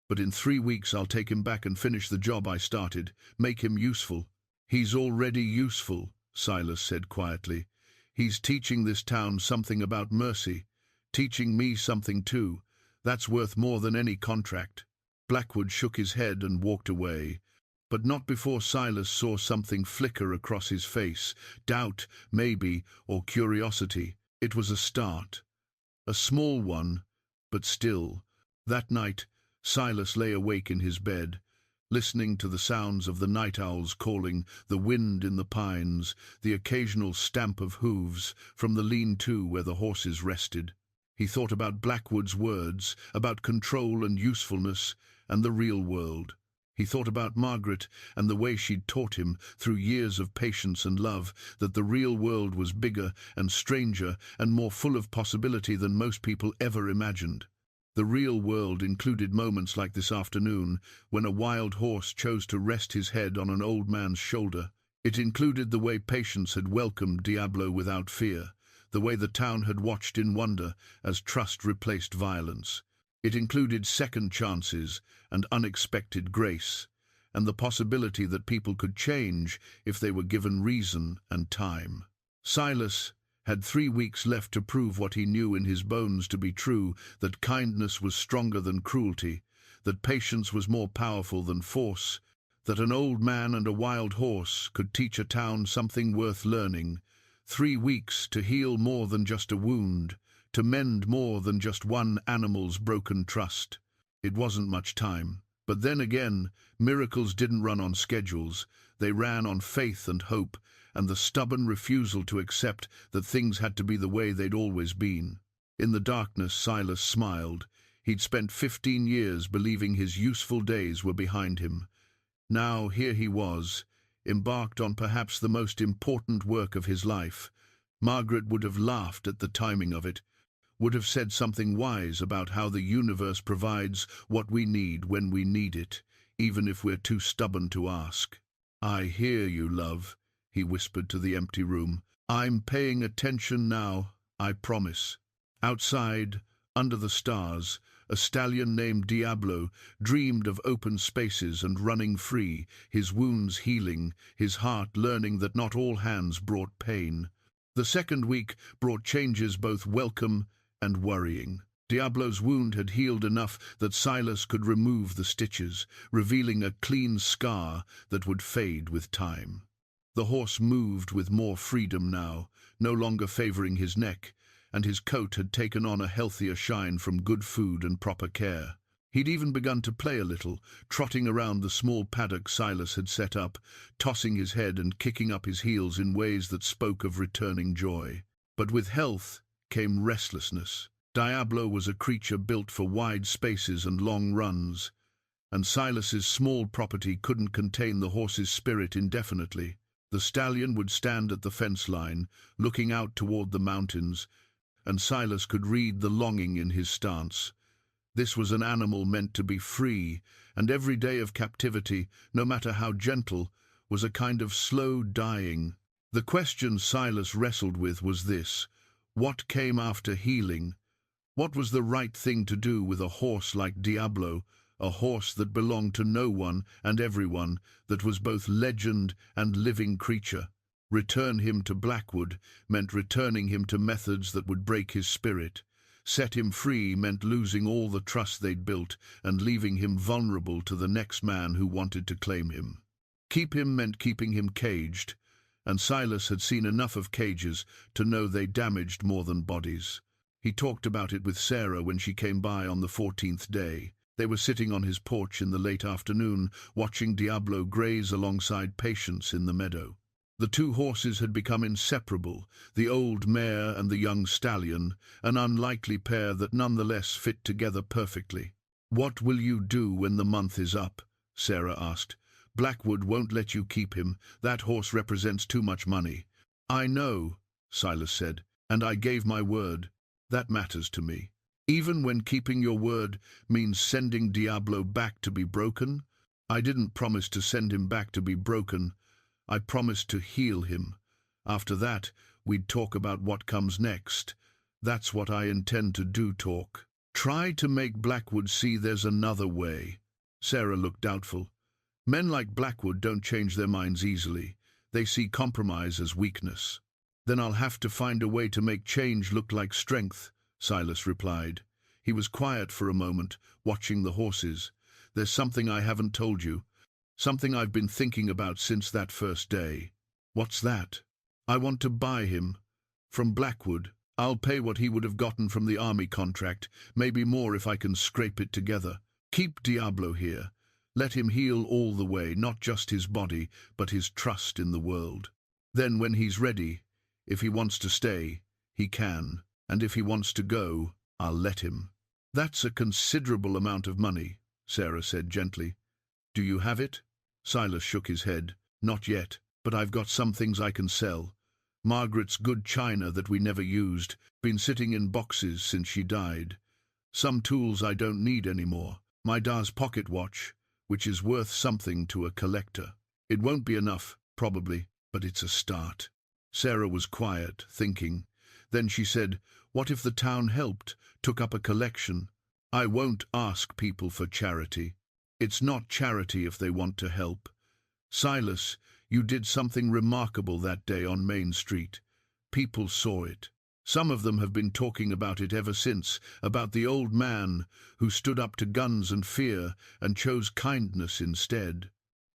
but in 3 weeks I'll take him back and finish the job I started, make him useful." "He's already useful," Silas said quietly. "He's teaching this town something about mercy, teaching me something too. That's worth more than any contract." Blackwood shook his head and walked away, but not before Silas saw something flicker across his face, doubt, maybe, or curiosity. It was a start. A small one, but still. That night, Silas lay awake in his bed, listening to the sounds of the night owls calling, the wind in the pines, the occasional stamp of hooves from the lean-to where the horses rested. He thought about Blackwood's words, about control and usefulness, and the real world. He thought about Margaret and the way she'd taught him, through years of patience and love, that the real world was bigger and stranger and more full of possibility than most people ever imagined. The real world included moments like this afternoon, when a wild horse chose to rest his head on an old man's shoulder. It included the way Patience had welcomed Diablo without fear, the way the town had watched in wonder as trust replaced violence. It included second chances and unexpected grace, and the possibility that people could change if they were given reason and time. Silas had 3 weeks left to prove what he knew in his bones to be true, that kindness was stronger than cruelty, that patience was more powerful than force, that an old man and a wild horse could teach a town something worth learning. 3 weeks to heal more than just a wound, to mend more than just one animal's broken trust. It wasn't much time. But then again, miracles didn't run on schedules. They ran on faith and hope, and the stubborn refusal to accept that things had to be the way they'd always been. In the darkness, Silas smiled. He'd spent 15 years believing his useful days were behind him. Now here he was, embarked on perhaps the most important work of his life. Margaret would have laughed at the timing of it, would have said something wise about how the universe provides what we need when we need it. even if we're too stubborn to ask. I hear you, love, he whispered to the empty room. I'm paying attention now, I promise. Outside, under the stars, a stallion named Diablo dreamed of open spaces and running free, his wounds healing, his heart learning that not all hands brought pain. The second week brought changes both welcome and worrying. Diablo's wound had healed enough that Silas could remove the stitches, revealing a clean scar that would fade with time. The horse moved with more freedom now, no longer favoring his neck, and his coat had taken on a healthier shine from good food and proper care. He'd even begun to play a little, trotting around the small paddock Silas had set up, tossing his head and kicking up his heels in ways that spoke of returning joy. But with health came restlessness. Diablo was a creature built for wide spaces and long runs, and Silas's small property couldn't contain the horse's spirit indefinitely. The stallion would stand at the fence line, looking out toward the mountains, and Silas could read the longing in his stance. This was an animal meant to be free, and every day of captivity, no matter how gentle, was a kind of slow dying. The question Silas wrestled with was this: what came after healing? What was the right thing to do with a horse like Diablo, a horse that belonged to no one and everyone, that was both legend and living creature? Return him to Blackwood meant returning him to methods that would break his spirit. Set him free meant losing all the trust they'd built and leaving him vulnerable to the next man who wanted to claim him. Keep him meant keeping him caged, and Silas had seen enough of cages to know they damaged more than bodies. He talked about it with Sarah when she came by on the 14th day. They were sitting on his porch in the late afternoon, watching Diablo graze alongside Patience in the meadow. The two horses had become inseparable, the old mare and the young stallion, an unlikely pair that nonetheless fit together perfectly. "What will you do when the month is up?" Sarah asked. "Blackwood won't let you keep him. That horse represents too much money." "I know," Silas said, "and I gave my word. That matters to me. Even when keeping your word means sending Diablo back to be broken. I didn't promise to send him back to be broken. I promised to heal him. After that, we'd talk about what comes next. That's what I intend to do, talk. Try to make Blackwood see there's another way." Sarah looked doubtful. "Men like Blackwood don't change their minds easily. They see compromise as weakness." "Then I'll have to find a way to make change look like strength," Silas replied. He was quiet for a moment, watching the horses. "There's something I haven't told you. Something I've been thinking about since that first day." "What's that?" "I want to buy him. From Blackwood. I'll pay what he would have gotten from the army contract, maybe more if I can scrape it together. Keep Diablo here. Let him heal all the way, not just his body, but his trust in the world. Then when he's ready, if he wants to stay, he can, and if he wants to go, I'll let him." "That's a considerable amount of money," Sarah said gently. "Do you have it?" Silas shook his head. "Not yet, but I've got some things I can sell. Margaret's good china that we never used, been sitting in boxes since she died. Some tools I don't need anymore. My Da's pocket watch, which is worth something to a collector. It won't be enough, probably, but it's a start." Sarah was quiet, thinking. Then she said, "What if the town helped, took up a collection?" "I won't ask people for charity. It's not charity if they want to help. Silas, you did something remarkable that day on Main Street. People saw it. Some of them have been talking about it ever since, about the old man who stood up to guns and fear and chose kindness instead.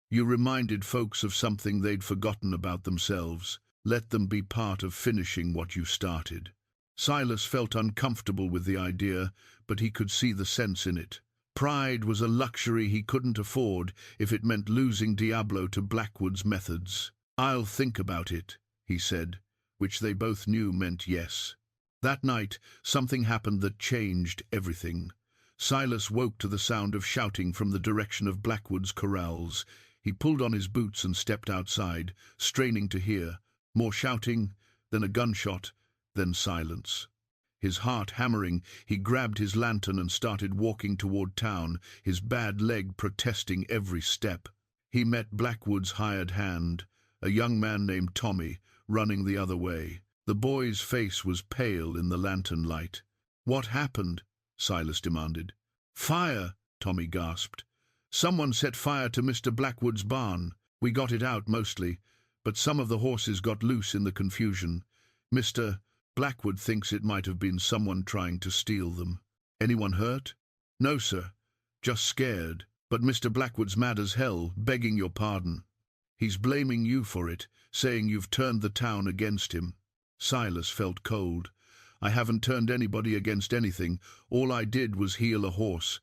You reminded folks of something they'd forgotten about themselves. Let them be part of finishing what you started." Silas felt uncomfortable with the idea, but he could see the sense in it. Pride was a luxury he couldn't afford if it meant losing Diablo to Blackwood's methods. "I'll think about it," he said, which they both knew meant yes. That night, something happened that changed everything. Silas woke to the sound of shouting from the direction of Blackwood's corrals. He pulled on his boots and stepped outside, straining to hear. More shouting, then a gunshot, then silence. His heart hammering, he grabbed his lantern and started walking toward town, his bad leg protesting every step. He met Blackwood's hired hand, a young man named Tommy, running the other way. The boy's face was pale in the lantern light. "What happened?" Silas demanded. "Fire!" Tommy gasped. "Someone set fire to Mr. Blackwood's barn. We got it out mostly, but some of the horses got loose in the confusion. Mr. Blackwood thinks it might have been someone trying to steal them." "Anyone hurt?" "No, sir. Just scared. But Mr. Blackwood's mad as hell, begging your pardon. He's blaming you for it, saying you've turned the town against him." Silas felt cold. "I haven't turned anybody against anything. All I did was heal a horse."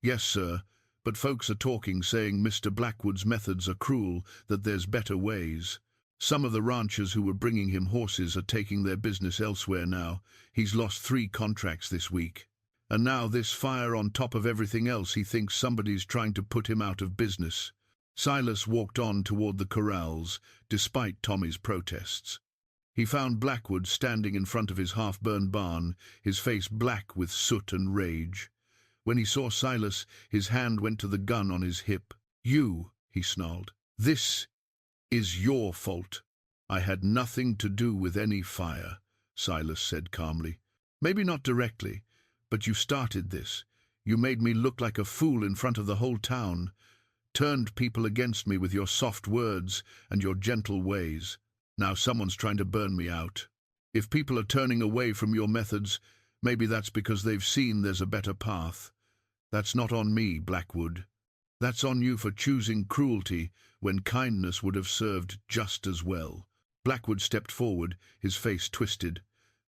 "Yes, sir, but folks are talking, saying Mr. Blackwood's methods are cruel, that there's better ways. Some of the ranchers who were bringing him horses are taking their business elsewhere now. He's lost 3 contracts this week. And now this fire on top of everything else. He thinks somebody's trying to put him out of business." Silas walked on toward the corrals, despite Tommy's protests. He found Blackwood standing in front of his half-burned barn, his face black with soot and rage. When he saw Silas, his hand went to the gun on his hip. "You," he snarled. "This is your fault." "I had nothing to do with any fire," Silas said calmly. "Maybe not directly, but you started this. You made me look like a fool in front of the whole town. Turned people against me with your soft words and your gentle ways. Now someone's trying to burn me out. If people are turning away from your methods, maybe that's because they've seen there's a better path. That's not on me, Blackwood. That's on you for choosing cruelty when kindness would have served just as well." Blackwood stepped forward, his face twisted.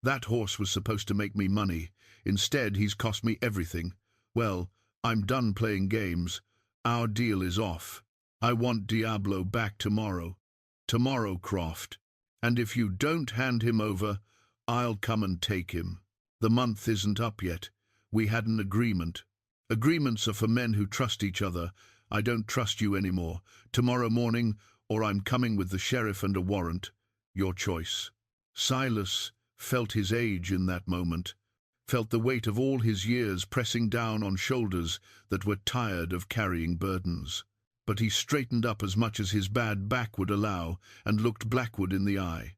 "That horse was supposed to make me money. Instead, he's cost me everything. Well, I'm done playing games. Our deal is off. I want Diablo back tomorrow. Tomorrow, Croft. And if you don't hand him over, I'll come and take him. The month isn't up yet. We had an agreement. Agreements are for men who trust each other. I don't trust you anymore. Tomorrow morning, or I'm coming with the sheriff and a warrant. Your choice." Silas felt his age in that moment, felt the weight of all his years pressing down on shoulders that were tired of carrying burdens. But he straightened up as much as his bad back would allow and looked Blackwood in the eye.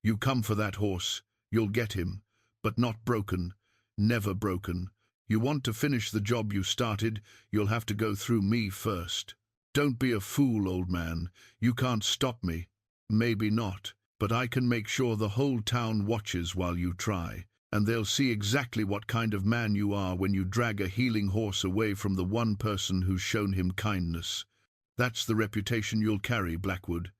"You come for that horse. You'll get him, but not broken. Never broken. You want to finish the job you started, you'll have to go through me first. Don't be a fool, old man. You can't stop me. Maybe not, but I can make sure the whole town watches while you try. And they'll see exactly what kind of man you are when you drag a healing horse away from the one person who's shown him kindness. That's the reputation you'll carry, Blackwood.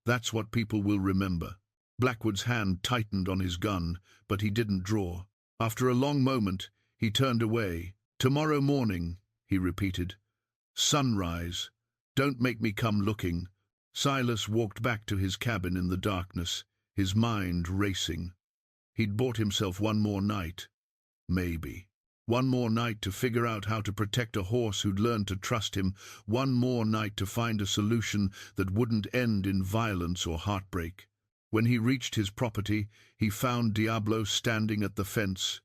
That's what people will remember." Blackwood's hand tightened on his gun, but he didn't draw. After a long moment, he turned away. "Tomorrow morning," he repeated. "Sunrise. Don't make me come looking." Silas walked back to his cabin in the darkness, his mind racing. He'd bought himself one more night. Maybe. One more night to figure out how to protect a horse who'd learned to trust him. One more night to find a solution that wouldn't end in violence or heartbreak. When he reached his property, he found Diablo standing at the fence,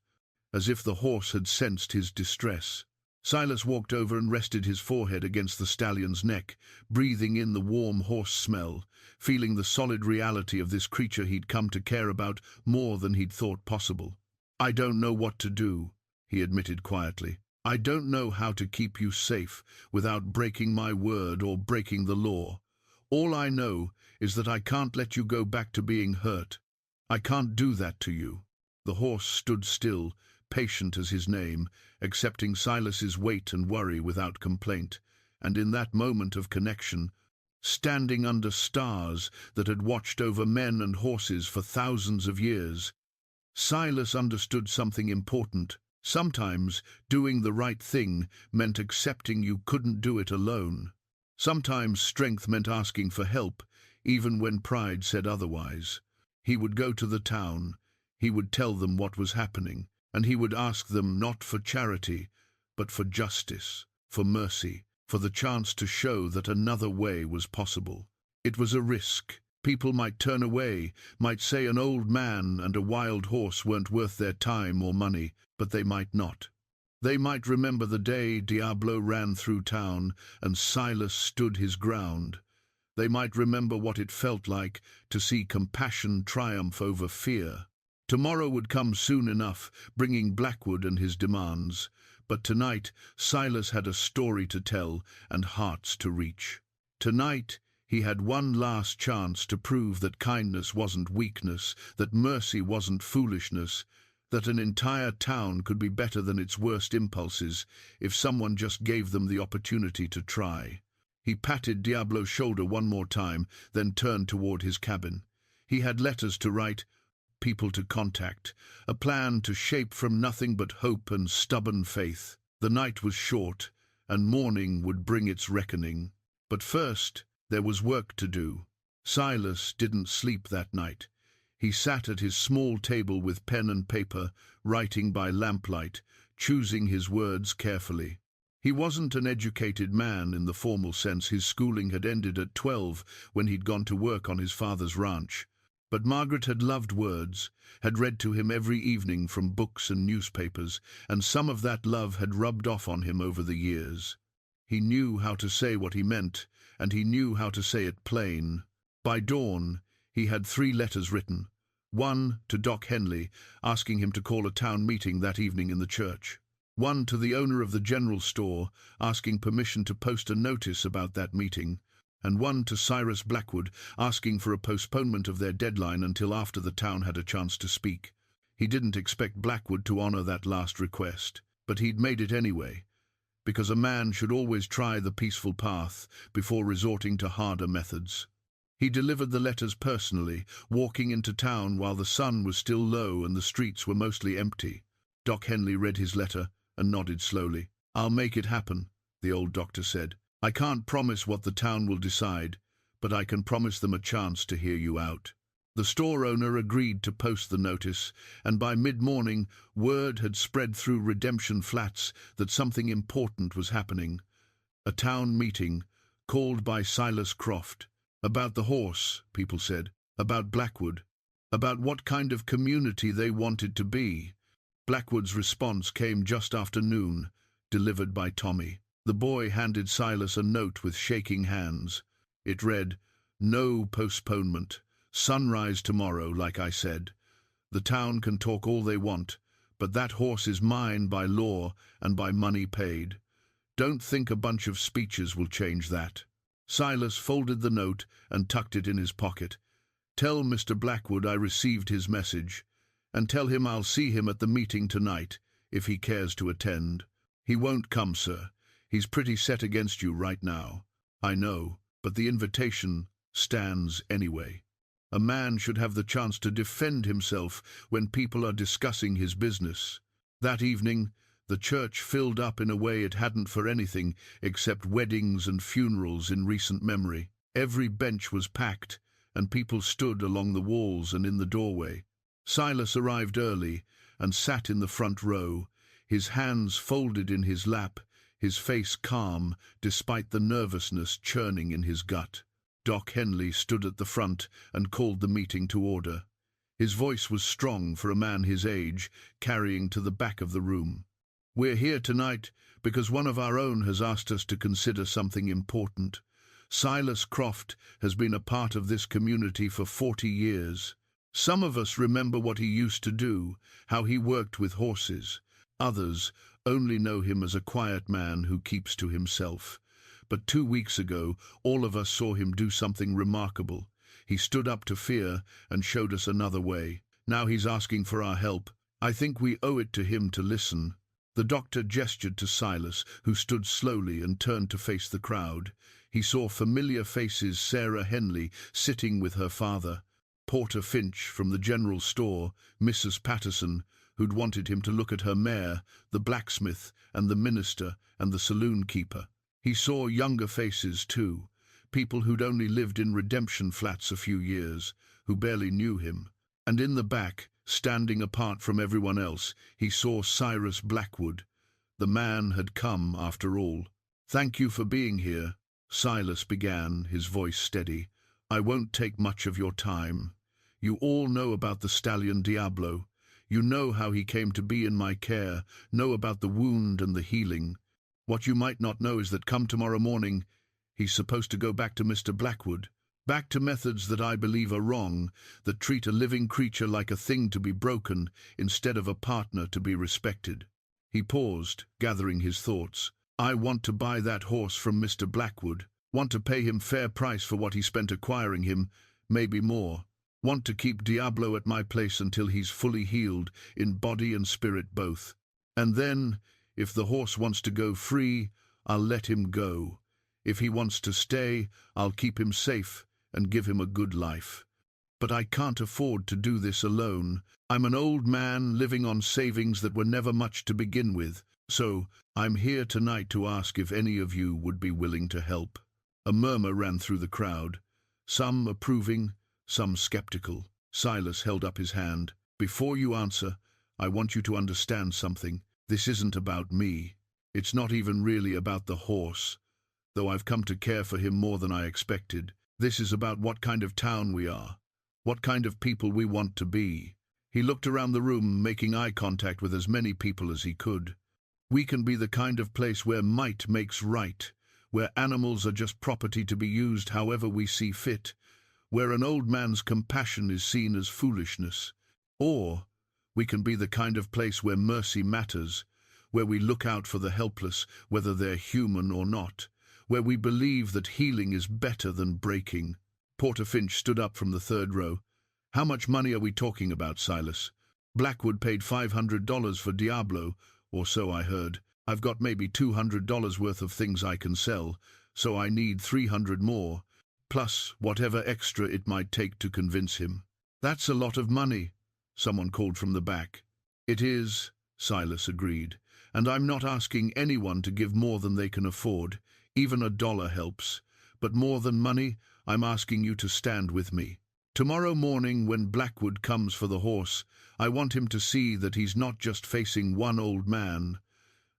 as if the horse had sensed his distress. Silas walked over and rested his forehead against the stallion's neck, breathing in the warm horse smell, feeling the solid reality of this creature he'd come to care about more than he'd thought possible. "I don't know what to do," he admitted quietly. "I don't know how to keep you safe without breaking my word or breaking the law. All I know is that I can't let you go back to being hurt. I can't do that to you." The horse stood still, patient as his name, accepting Silas's weight and worry without complaint, and in that moment of connection, standing under stars that had watched over men and horses for thousands of years, Silas understood something important. Sometimes doing the right thing meant accepting you couldn't do it alone. Sometimes strength meant asking for help, even when pride said otherwise. He would go to the town, he would tell them what was happening, and he would ask them not for charity, but for justice, for mercy, for the chance to show that another way was possible. It was a risk, People might turn away, might say an old man and a wild horse weren't worth their time or money, but they might not. They might remember the day Diablo ran through town and Silas stood his ground. They might remember what it felt like to see compassion triumph over fear. Tomorrow would come soon enough, bringing Blackwood and his demands. But tonight, Silas had a story to tell and hearts to reach. Tonight, he had one last chance to prove that kindness wasn't weakness, that mercy wasn't foolishness, that an entire town could be better than its worst impulses if someone just gave them the opportunity to try. He patted Diablo's shoulder one more time, then turned toward his cabin. He had letters to write, people to contact, a plan to shape from nothing but hope and stubborn faith. The night was short, and morning would bring its reckoning. But first, there was work to do. Silas didn't sleep that night. He sat at his small table with pen and paper, writing by lamplight, choosing his words carefully. He wasn't an educated man in the formal sense. His schooling had ended at 12 when he'd gone to work on his father's ranch. But Margaret had loved words, had read to him every evening from books and newspapers, and some of that love had rubbed off on him over the years. He knew how to say what he meant, and he knew how to say it plain. By dawn, he had 3 letters written. One to Doc Henley, asking him to call a town meeting that evening in the church. One to the owner of the general store, asking permission to post a notice about that meeting. And one to Cyrus Blackwood, asking for a postponement of their deadline until after the town had a chance to speak. He didn't expect Blackwood to honor that last request, but he'd made it anyway, because a man should always try the peaceful path before resorting to harder methods. He delivered the letters personally, walking into town while the sun was still low and the streets were mostly empty. Doc Henley read his letter and nodded slowly. "I'll make it happen," the old doctor said. "I can't promise what the town will decide, but I can promise them a chance to hear you out." The store owner agreed to post the notice, and by mid-morning word had spread through Redemption Flats that something important was happening. A town meeting, called by Silas Croft. About the horse, people said, about Blackwood, about what kind of community they wanted to be. Blackwood's response came just after noon, delivered by Tommy. The boy handed Silas a note with shaking hands. It read, "No postponement. Sunrise tomorrow, like I said. The town can talk all they want, but that horse is mine by law and by money paid. Don't think a bunch of speeches will change that." Silas folded the note and tucked it in his pocket. "Tell Mr. Blackwood I received his message, and tell him I'll see him at the meeting tonight, if he cares to attend. He won't come, sir. He's pretty set against you right now. I know, but the invitation stands anyway. A man should have the chance to defend himself when people are discussing his business." That evening, the church filled up in a way it hadn't for anything except weddings and funerals in recent memory. Every bench was packed, and people stood along the walls and in the doorway. Silas arrived early and sat in the front row, his hands folded in his lap, his face calm despite the nervousness churning in his gut. Doc Henley stood at the front and called the meeting to order. His voice was strong for a man his age, carrying to the back of the room. "We're here tonight because one of our own has asked us to consider something important. Silas Croft has been a part of this community for 40 years. Some of us remember what he used to do, how he worked with horses. Others only know him as a quiet man who keeps to himself. But 2 weeks ago, all of us saw him do something remarkable. He stood up to fear and showed us another way. Now he's asking for our help. I think we owe it to him to listen." The doctor gestured to Silas, who stood slowly and turned to face the crowd. He saw familiar faces: Sarah Henley sitting with her father, Porter Finch from the general store, Mrs. Patterson, who'd wanted him to look at her mare, the blacksmith and the minister and the saloon keeper. He saw younger faces too, people who'd only lived in Redemption Flats a few years, who barely knew him. And in the back, standing apart from everyone else, he saw Cyrus Blackwood. The man had come after all. "Thank you for being here," Silas began, his voice steady. I won't take much of your time. You all know about the stallion Diablo. You know how he came to be in my care, know about the wound and the healing. What you might not know is that come tomorrow morning, he's supposed to go back to Mr. Blackwood. Back to methods that I believe are wrong, that treat a living creature like a thing to be broken instead of a partner to be respected. He paused, gathering his thoughts. I want to buy that horse from Mr. Blackwood, want to pay him fair price for what he spent acquiring him, maybe more. Want to keep Diablo at my place until he's fully healed, in body and spirit both. And then, if the horse wants to go free, I'll let him go. If he wants to stay, I'll keep him safe and give him a good life. But I can't afford to do this alone. I'm an old man living on savings that were never much to begin with, so I'm here tonight to ask if any of you would be willing to help. A murmur ran through the crowd, some approving, some skeptical. Silas held up his hand. Before you answer, I want you to understand something. This isn't about me. It's not even really about the horse, though I've come to care for him more than I expected. This is about what kind of town we are, what kind of people we want to be. He looked around the room, making eye contact with as many people as he could. We can be the kind of place where might makes right, where animals are just property to be used however we see fit, where an old man's compassion is seen as foolishness. Or we can be the kind of place where mercy matters, where we look out for the helpless, whether they're human or not, where we believe that healing is better than breaking. Porter Finch stood up from the third row. How much money are we talking about, Silas? Blackwood paid $500 for Diablo, or so I heard. I've got maybe $200 worth of things I can sell, so I need $300 more, plus whatever extra it might take to convince him. That's a lot of money, someone called from the back. It is, Silas agreed, and I'm not asking anyone to give more than they can afford. Even $1 helps. But more than money, I'm asking you to stand with me. Tomorrow morning, when Blackwood comes for the horse, I want him to see that he's not just facing one old man.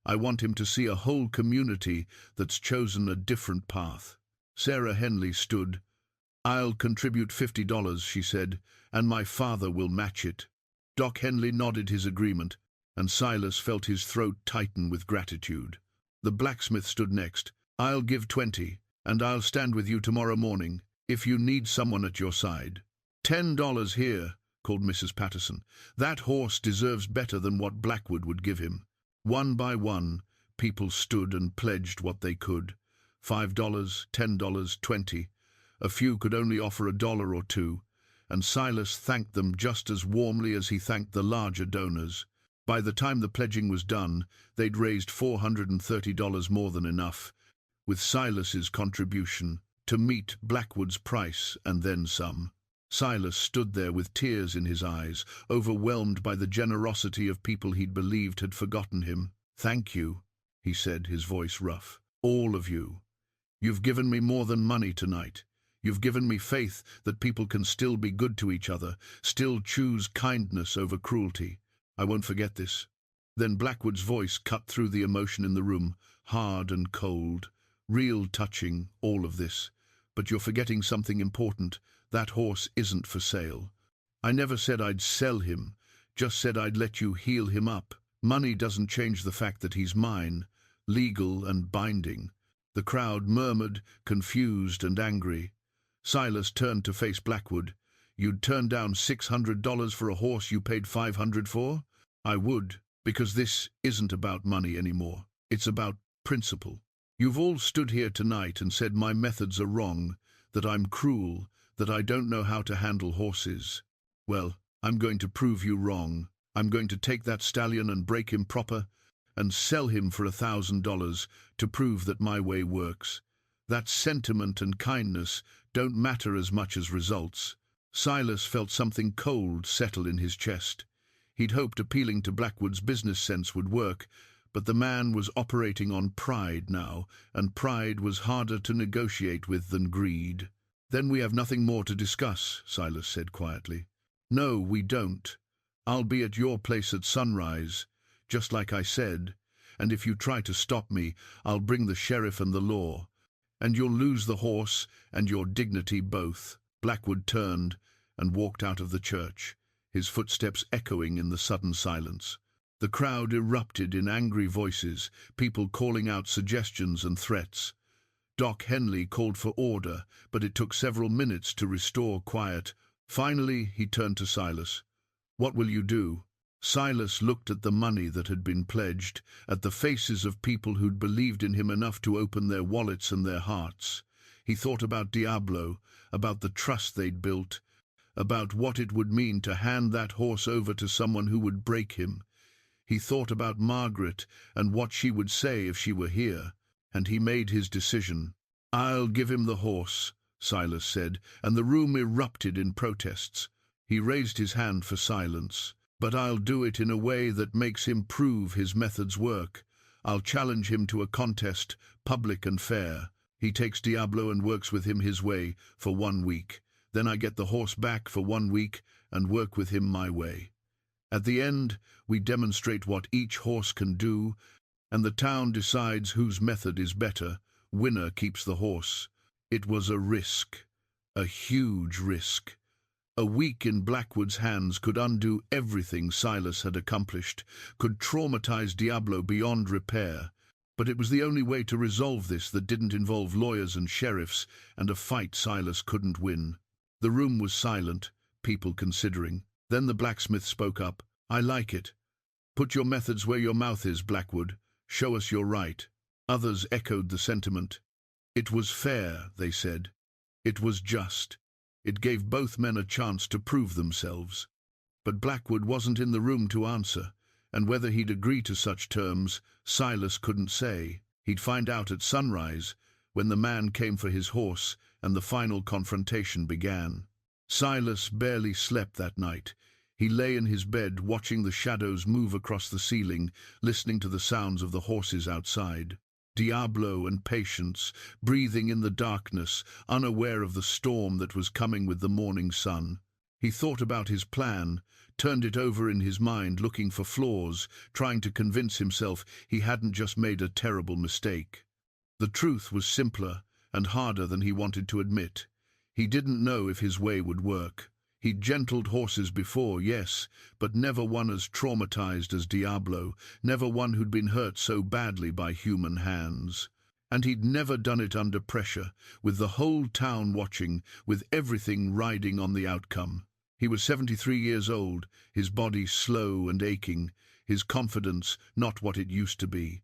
I want him to see a whole community that's chosen a different path. Sarah Henley stood. I'll contribute $50, she said, and my father will match it. Doc Henley nodded his agreement, and Silas felt his throat tighten with gratitude. The blacksmith stood next. I'll give 20, and I'll stand with you tomorrow morning, if you need someone at your side. $10 here, called Mrs. Patterson. That horse deserves better than what Blackwood would give him. One by one, people stood and pledged what they could. $5, $10, $20. A few could only offer $1 or $2, and Silas thanked them just as warmly as he thanked the larger donors. By the time the pledging was done, they'd raised $430 more than enough, with Silas's contribution, to meet Blackwood's price and then some. Silas stood there with tears in his eyes, overwhelmed by the generosity of people he'd believed had forgotten him. Thank you, he said, his voice rough. All of you. You've given me more than money tonight. You've given me faith that people can still be good to each other, still choose kindness over cruelty. I won't forget this. Then Blackwood's voice cut through the emotion in the room, hard and cold. Real touching, all of this. But you're forgetting something important. That horse isn't for sale. I never said I'd sell him, just said I'd let you heal him up. Money doesn't change the fact that he's mine, legal and binding. The crowd murmured, confused and angry. Silas turned to face Blackwood. You'd turn down $600 for a horse you paid $500 for? I would, because this isn't about money anymore. It's about principle. You've all stood here tonight and said my methods are wrong, that I'm cruel, that I don't know how to handle horses. Well, I'm going to prove you wrong. I'm going to take that stallion and break him proper and sell him for $1,000 to prove that my way works. That sentiment and kindness don't matter as much as results. Silas felt something cold settle in his chest. He'd hoped appealing to Blackwood's business sense would work, but the man was operating on pride now, and pride was harder to negotiate with than greed. Then we have nothing more to discuss, Silas said quietly. No, we don't. I'll be at your place at sunrise, just like I said, and if you try to stop me, I'll bring the sheriff and the law. and you'll lose the horse and your dignity both." Blackwood turned and walked out of the church, his footsteps echoing in the sudden silence. The crowd erupted in angry voices, people calling out suggestions and threats. Doc Henley called for order, but it took several minutes to restore quiet. Finally, he turned to Silas. "What will you do?" Silas looked at the money that had been pledged, at the faces of people who'd believed in him enough to open their wallets and their hearts. He thought about Diablo, about the trust they'd built, about what it would mean to hand that horse over to someone who would break him. He thought about Margaret and what she would say if she were here, and he made his decision. "I'll give him the horse," Silas said, and the room erupted in protests. He raised his hand for silence. "But I'll do it in a way that makes him prove his methods work. I'll challenge him to a contest, public and fair. He takes Diablo and works with him his way for 1 week. Then I get the horse back for 1 week and work with him my way. At the end, we demonstrate what each horse can do, and the town decides whose method is better. Winner keeps the horse." It was a risk, a huge risk. A week in Blackwood's hands could undo everything Silas had accomplished, could traumatize Diablo beyond repair. But it was the only way to resolve this that didn't involve lawyers and sheriffs, and a fight Silas couldn't win. The room was silent, people considering. Then the blacksmith spoke up. "I like it. Put your methods where your mouth is, Blackwood. Show us you're right." Others echoed the sentiment. It was fair, they said. It was just. It gave both men a chance to prove themselves. But Blackwood wasn't in the room to answer, and whether he'd agree to such terms, Silas couldn't say. He'd find out at sunrise, when the man came for his horse and the final confrontation began. Silas barely slept that night. He lay in his bed, watching the shadows move across the ceiling, listening to the sounds of the horses outside. Diablo and Patience, breathing in the darkness, unaware of the storm that was coming with the morning sun. He thought about his plan, turned it over in his mind, looking for flaws, trying to convince himself he hadn't just made a terrible mistake. The truth was simpler and harder than he wanted to admit. He didn't know if his way would work. He'd gentled horses before, yes, but never one as traumatized as Diablo, never one who'd been hurt so badly by human hands. And he'd never done it under pressure, with the whole town watching, with everything riding on the outcome. He was 73 years old, his body slow and aching, his confidence not what it used to be.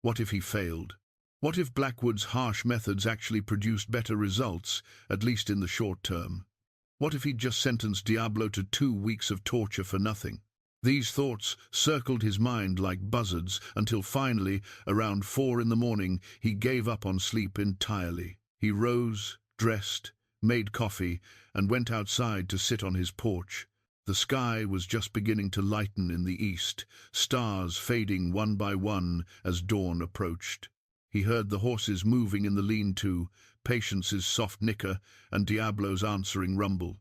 What if he failed? What if Blackwood's harsh methods actually produced better results, at least in the short term? What if he'd just sentenced Diablo to 2 weeks of torture for nothing? These thoughts circled his mind like buzzards until finally, around 4 in the morning, he gave up on sleep entirely. He rose, dressed, made coffee, and went outside to sit on his porch. The sky was just beginning to lighten in the east, stars fading one by one as dawn approached. He heard the horses moving in the lean-to, Patience's soft nicker and Diablo's answering rumble.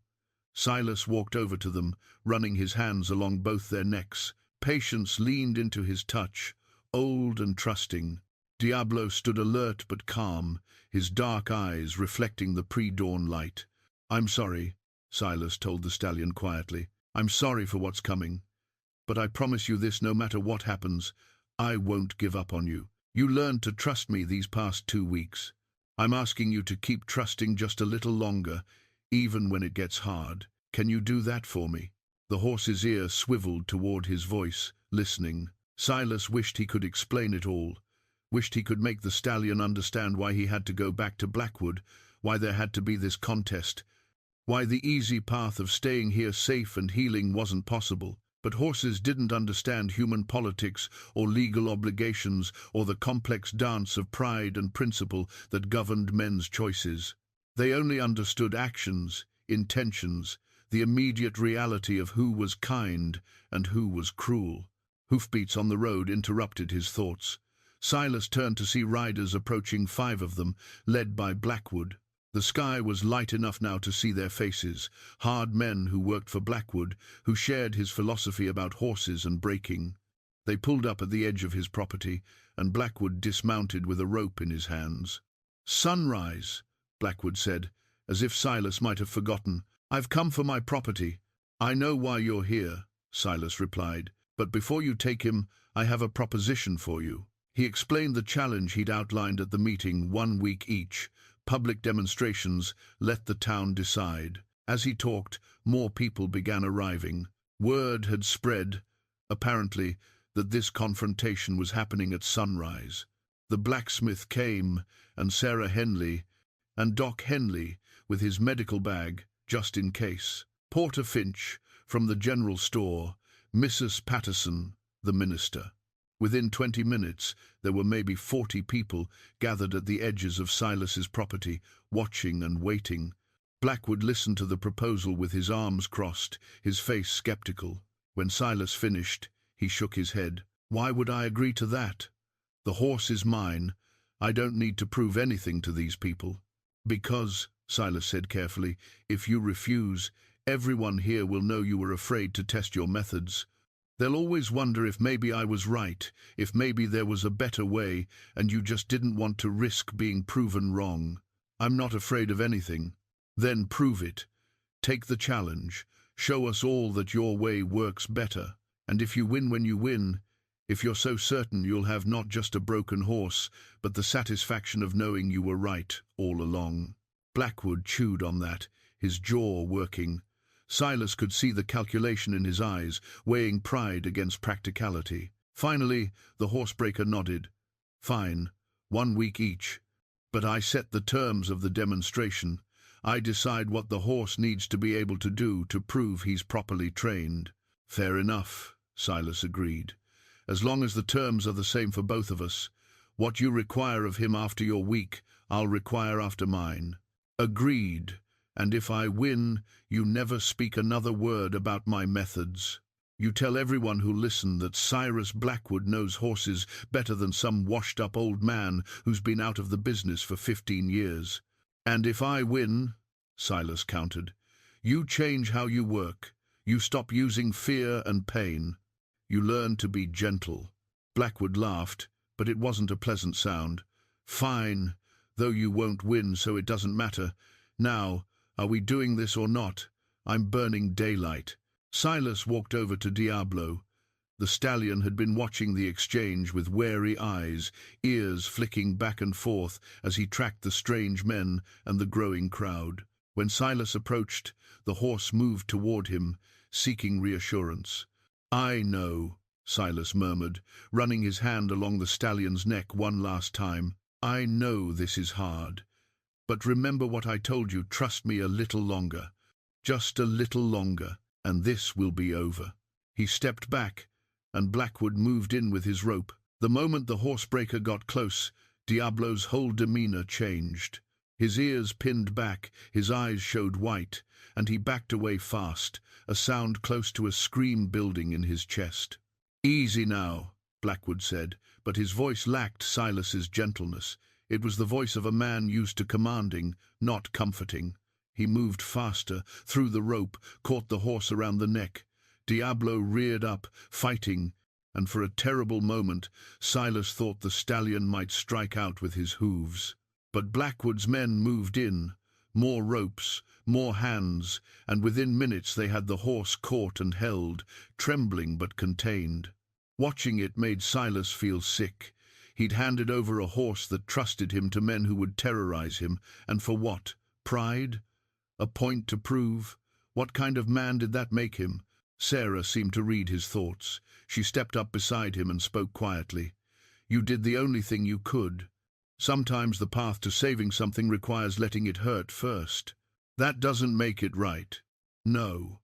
Silas walked over to them, running his hands along both their necks. Patience leaned into his touch, old and trusting. Diablo stood alert but calm, his dark eyes reflecting the pre-dawn light. "I'm sorry," Silas told the stallion quietly. "I'm sorry for what's coming. But I promise you this, no matter what happens, I won't give up on you. You learned to trust me these past 2 weeks. I'm asking you to keep trusting just a little longer, even when it gets hard. Can you do that for me?" The horse's ear swiveled toward his voice, listening. Silas wished he could explain it all, wished he could make the stallion understand why he had to go back to Blackwood, why there had to be this contest, why the easy path of staying here safe and healing wasn't possible. But horses didn't understand human politics or legal obligations or the complex dance of pride and principle that governed men's choices. They only understood actions, intentions, the immediate reality of who was kind and who was cruel. Hoofbeats on the road interrupted his thoughts. Silas turned to see riders approaching, 5 of them, led by Blackwood. The sky was light enough now to see their faces, hard men who worked for Blackwood, who shared his philosophy about horses and breaking. They pulled up at the edge of his property, and Blackwood dismounted with a rope in his hands. Sunrise, Blackwood said, as if Silas might have forgotten. I've come for my property. I know why you're here, Silas replied, but before you take him, I have a proposition for you. He explained the challenge he'd outlined at the meeting, 1 week each. Public demonstrations, let the town decide. As he talked, more people began arriving. Word had spread, apparently, that this confrontation was happening at sunrise. The blacksmith came, and Sarah Henley, and Doc Henley, with his medical bag, just in case. Porter Finch, from the general store, Mrs. Patterson, the minister. Within 20 minutes, there were maybe 40 people gathered at the edges of Silas's property, watching and waiting. Blackwood listened to the proposal with his arms crossed, his face skeptical. When Silas finished, he shook his head. Why would I agree to that? The horse is mine. I don't need to prove anything to these people. Because, Silas said carefully, if you refuse, everyone here will know you were afraid to test your methods. They'll always wonder if maybe I was right, if maybe there was a better way, and you just didn't want to risk being proven wrong. I'm not afraid of anything. Then prove it. Take the challenge. Show us all that your way works better. And if you win when you win, if you're so certain you'll have not just a broken horse, but the satisfaction of knowing you were right all along. Blackwood chewed on that, his jaw working. Silas could see the calculation in his eyes, weighing pride against practicality. Finally, the horsebreaker nodded. Fine, 1 week each. But I set the terms of the demonstration. I decide what the horse needs to be able to do to prove he's properly trained. Fair enough, Silas agreed. As long as the terms are the same for both of us. What you require of him after your week, I'll require after mine. Agreed. And if I win, you never speak another word about my methods. You tell everyone who listen that Cyrus Blackwood knows horses better than some washed-up old man who's been out of the business for 15 years. And if I win, Silas countered, you change how you work. You stop using fear and pain. You learn to be gentle. Blackwood laughed, but it wasn't a pleasant sound. Fine, though you won't win, so it doesn't matter. Now, are we doing this or not? I'm burning daylight. Silas walked over to Diablo. The stallion had been watching the exchange with wary eyes, ears flicking back and forth as he tracked the strange men and the growing crowd. When Silas approached, the horse moved toward him, seeking reassurance. I know, Silas murmured, running his hand along the stallion's neck one last time. I know this is hard. But remember what I told you, trust me a little longer. Just a little longer, and this will be over. He stepped back, and Blackwood moved in with his rope. The moment the horsebreaker got close, Diablo's whole demeanor changed. His ears pinned back, his eyes showed white, and he backed away fast, a sound close to a scream building in his chest. Easy now, Blackwood said, but his voice lacked Silas's gentleness. It was the voice of a man used to commanding, not comforting. He moved faster, threw the rope, caught the horse around the neck. Diablo reared up, fighting, and for a terrible moment Silas thought the stallion might strike out with his hooves. But Blackwood's men moved in. More ropes, more hands, and within minutes they had the horse caught and held, trembling but contained. Watching it made Silas feel sick. He'd handed over a horse that trusted him to men who would terrorize him, and for what? Pride? A point to prove? What kind of man did that make him? Sarah seemed to read his thoughts. She stepped up beside him and spoke quietly. You did the only thing you could. Sometimes the path to saving something requires letting it hurt first. That doesn't make it right. No.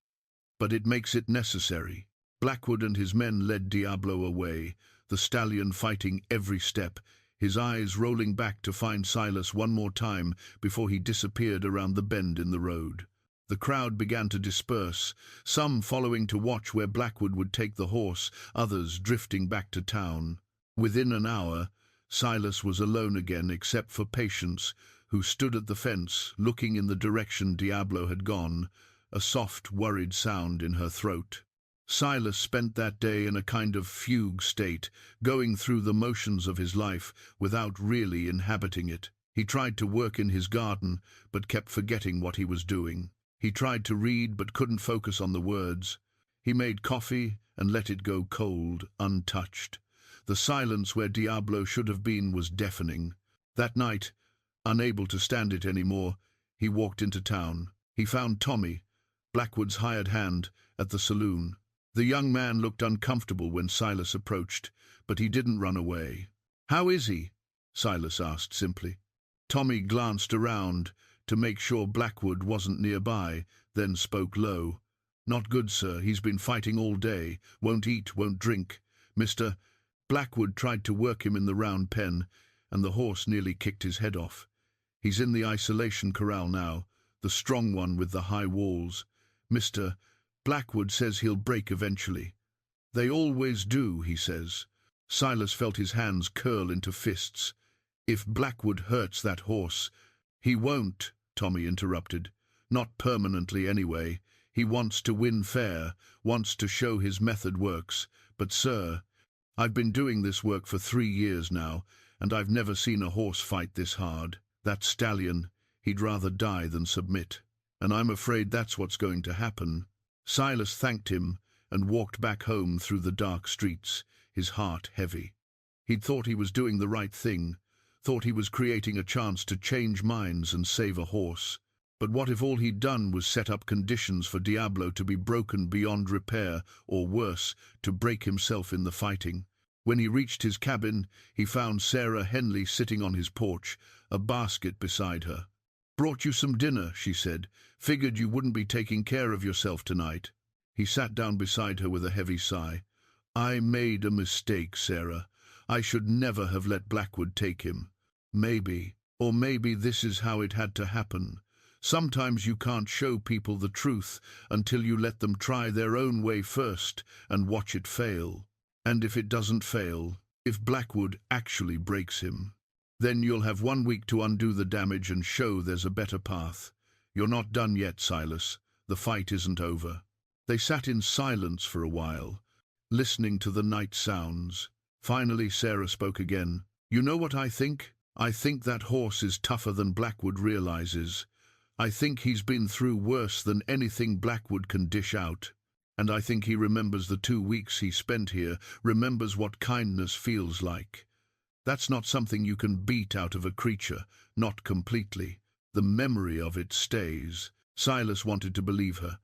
But it makes it necessary. Blackwood and his men led Diablo away, the stallion fighting every step, his eyes rolling back to find Silas one more time before he disappeared around the bend in the road. The crowd began to disperse, some following to watch where Blackwood would take the horse, others drifting back to town. Within an hour, Silas was alone again except for Patience, who stood at the fence, looking in the direction Diablo had gone, a soft, worried sound in her throat. Silas spent that day in a kind of fugue state, going through the motions of his life without really inhabiting it. He tried to work in his garden, but kept forgetting what he was doing. He tried to read, but couldn't focus on the words. He made coffee and let it go cold, untouched. The silence where Diablo should have been was deafening. That night, unable to stand it anymore, he walked into town. He found Tommy, Blackwood's hired hand, at the saloon. The young man looked uncomfortable when Silas approached, but he didn't run away. "How is he?" Silas asked simply. Tommy glanced around to make sure Blackwood wasn't nearby, then spoke low. "Not good, sir. He's been fighting all day. Won't eat, won't drink. Mr. Blackwood tried to work him in the round pen, and the horse nearly kicked his head off. He's in the isolation corral now, the strong one with the high walls. Mr. Blackwood says he'll break eventually. They always do, he says." Silas felt his hands curl into fists. "If Blackwood hurts that horse—" "He won't," Tommy interrupted. "Not permanently, anyway. He wants to win fair, wants to show his method works. But, sir, I've been doing this work for 3 years now, and I've never seen a horse fight this hard. That Stallion, he'd rather die than submit. And I'm afraid that's what's going to happen." Silas thanked him and walked back home through the dark streets, his heart heavy. He'd thought he was doing the right thing, thought he was creating a chance to change minds and save a horse. But what if all he'd done was set up conditions for Diablo to be broken beyond repair, or worse, to break himself in the fighting? When he reached his cabin, he found Sarah Henley sitting on his porch, a basket beside her. "Brought you some dinner," she said. "Figured you wouldn't be taking care of yourself tonight." He sat down beside her with a heavy sigh. "I made a mistake, Sarah. I should never have let Blackwood take him. Maybe this is how it had to happen. Sometimes you can't show people the truth until you let them try their own way first and watch it fail. And if it doesn't fail, if Blackwood actually breaks him, then you'll have 1 week to undo the damage and show there's a better path. You're not done yet, Silas. The fight isn't over." They sat in silence for a while, listening to the night sounds. Finally, Sarah spoke again. "You know what I think? I think that horse is tougher than Blackwood realizes. I think he's been through worse than anything Blackwood can dish out. And I think he remembers the 2 weeks he spent here, remembers what kindness feels like. That's not something you can beat out of a creature, not completely. The memory of it stays." Silas wanted to believe her.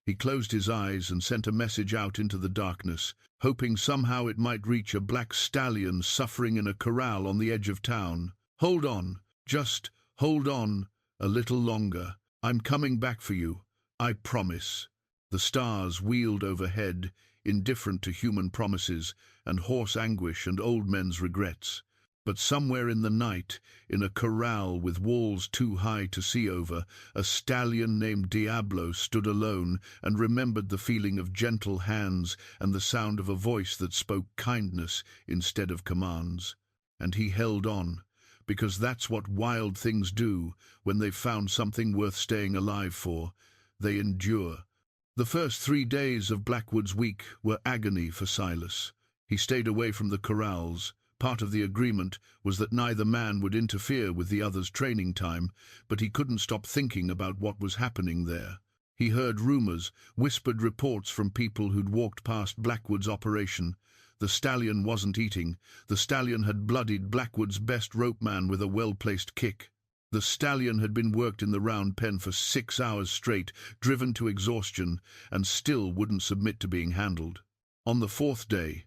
He closed his eyes and sent a message out into the darkness, hoping somehow it might reach a black stallion suffering in a corral on the edge of town. "Hold on, just hold on a little longer. I'm coming back for you, I promise." The stars wheeled overhead, indifferent to human promises and horse anguish and old men's regrets. But somewhere in the night, in a corral with walls too high to see over, a stallion named Diablo stood alone and remembered the feeling of gentle hands and the sound of a voice that spoke kindness instead of commands. And he held on, because that's what wild things do when they've found something worth staying alive for. They endure. The first 3 days of Blackwood's week were agony for Silas. He stayed away from the corrals. Part of the agreement was that neither man would interfere with the other's training time, but he couldn't stop thinking about what was happening there. He heard rumors, whispered reports from people who'd walked past Blackwood's operation. The stallion wasn't eating. The stallion had bloodied Blackwood's best rope man with a well-placed kick. The stallion had been worked in the round pen for 6 hours straight, driven to exhaustion, and still wouldn't submit to being handled. On the 4th day,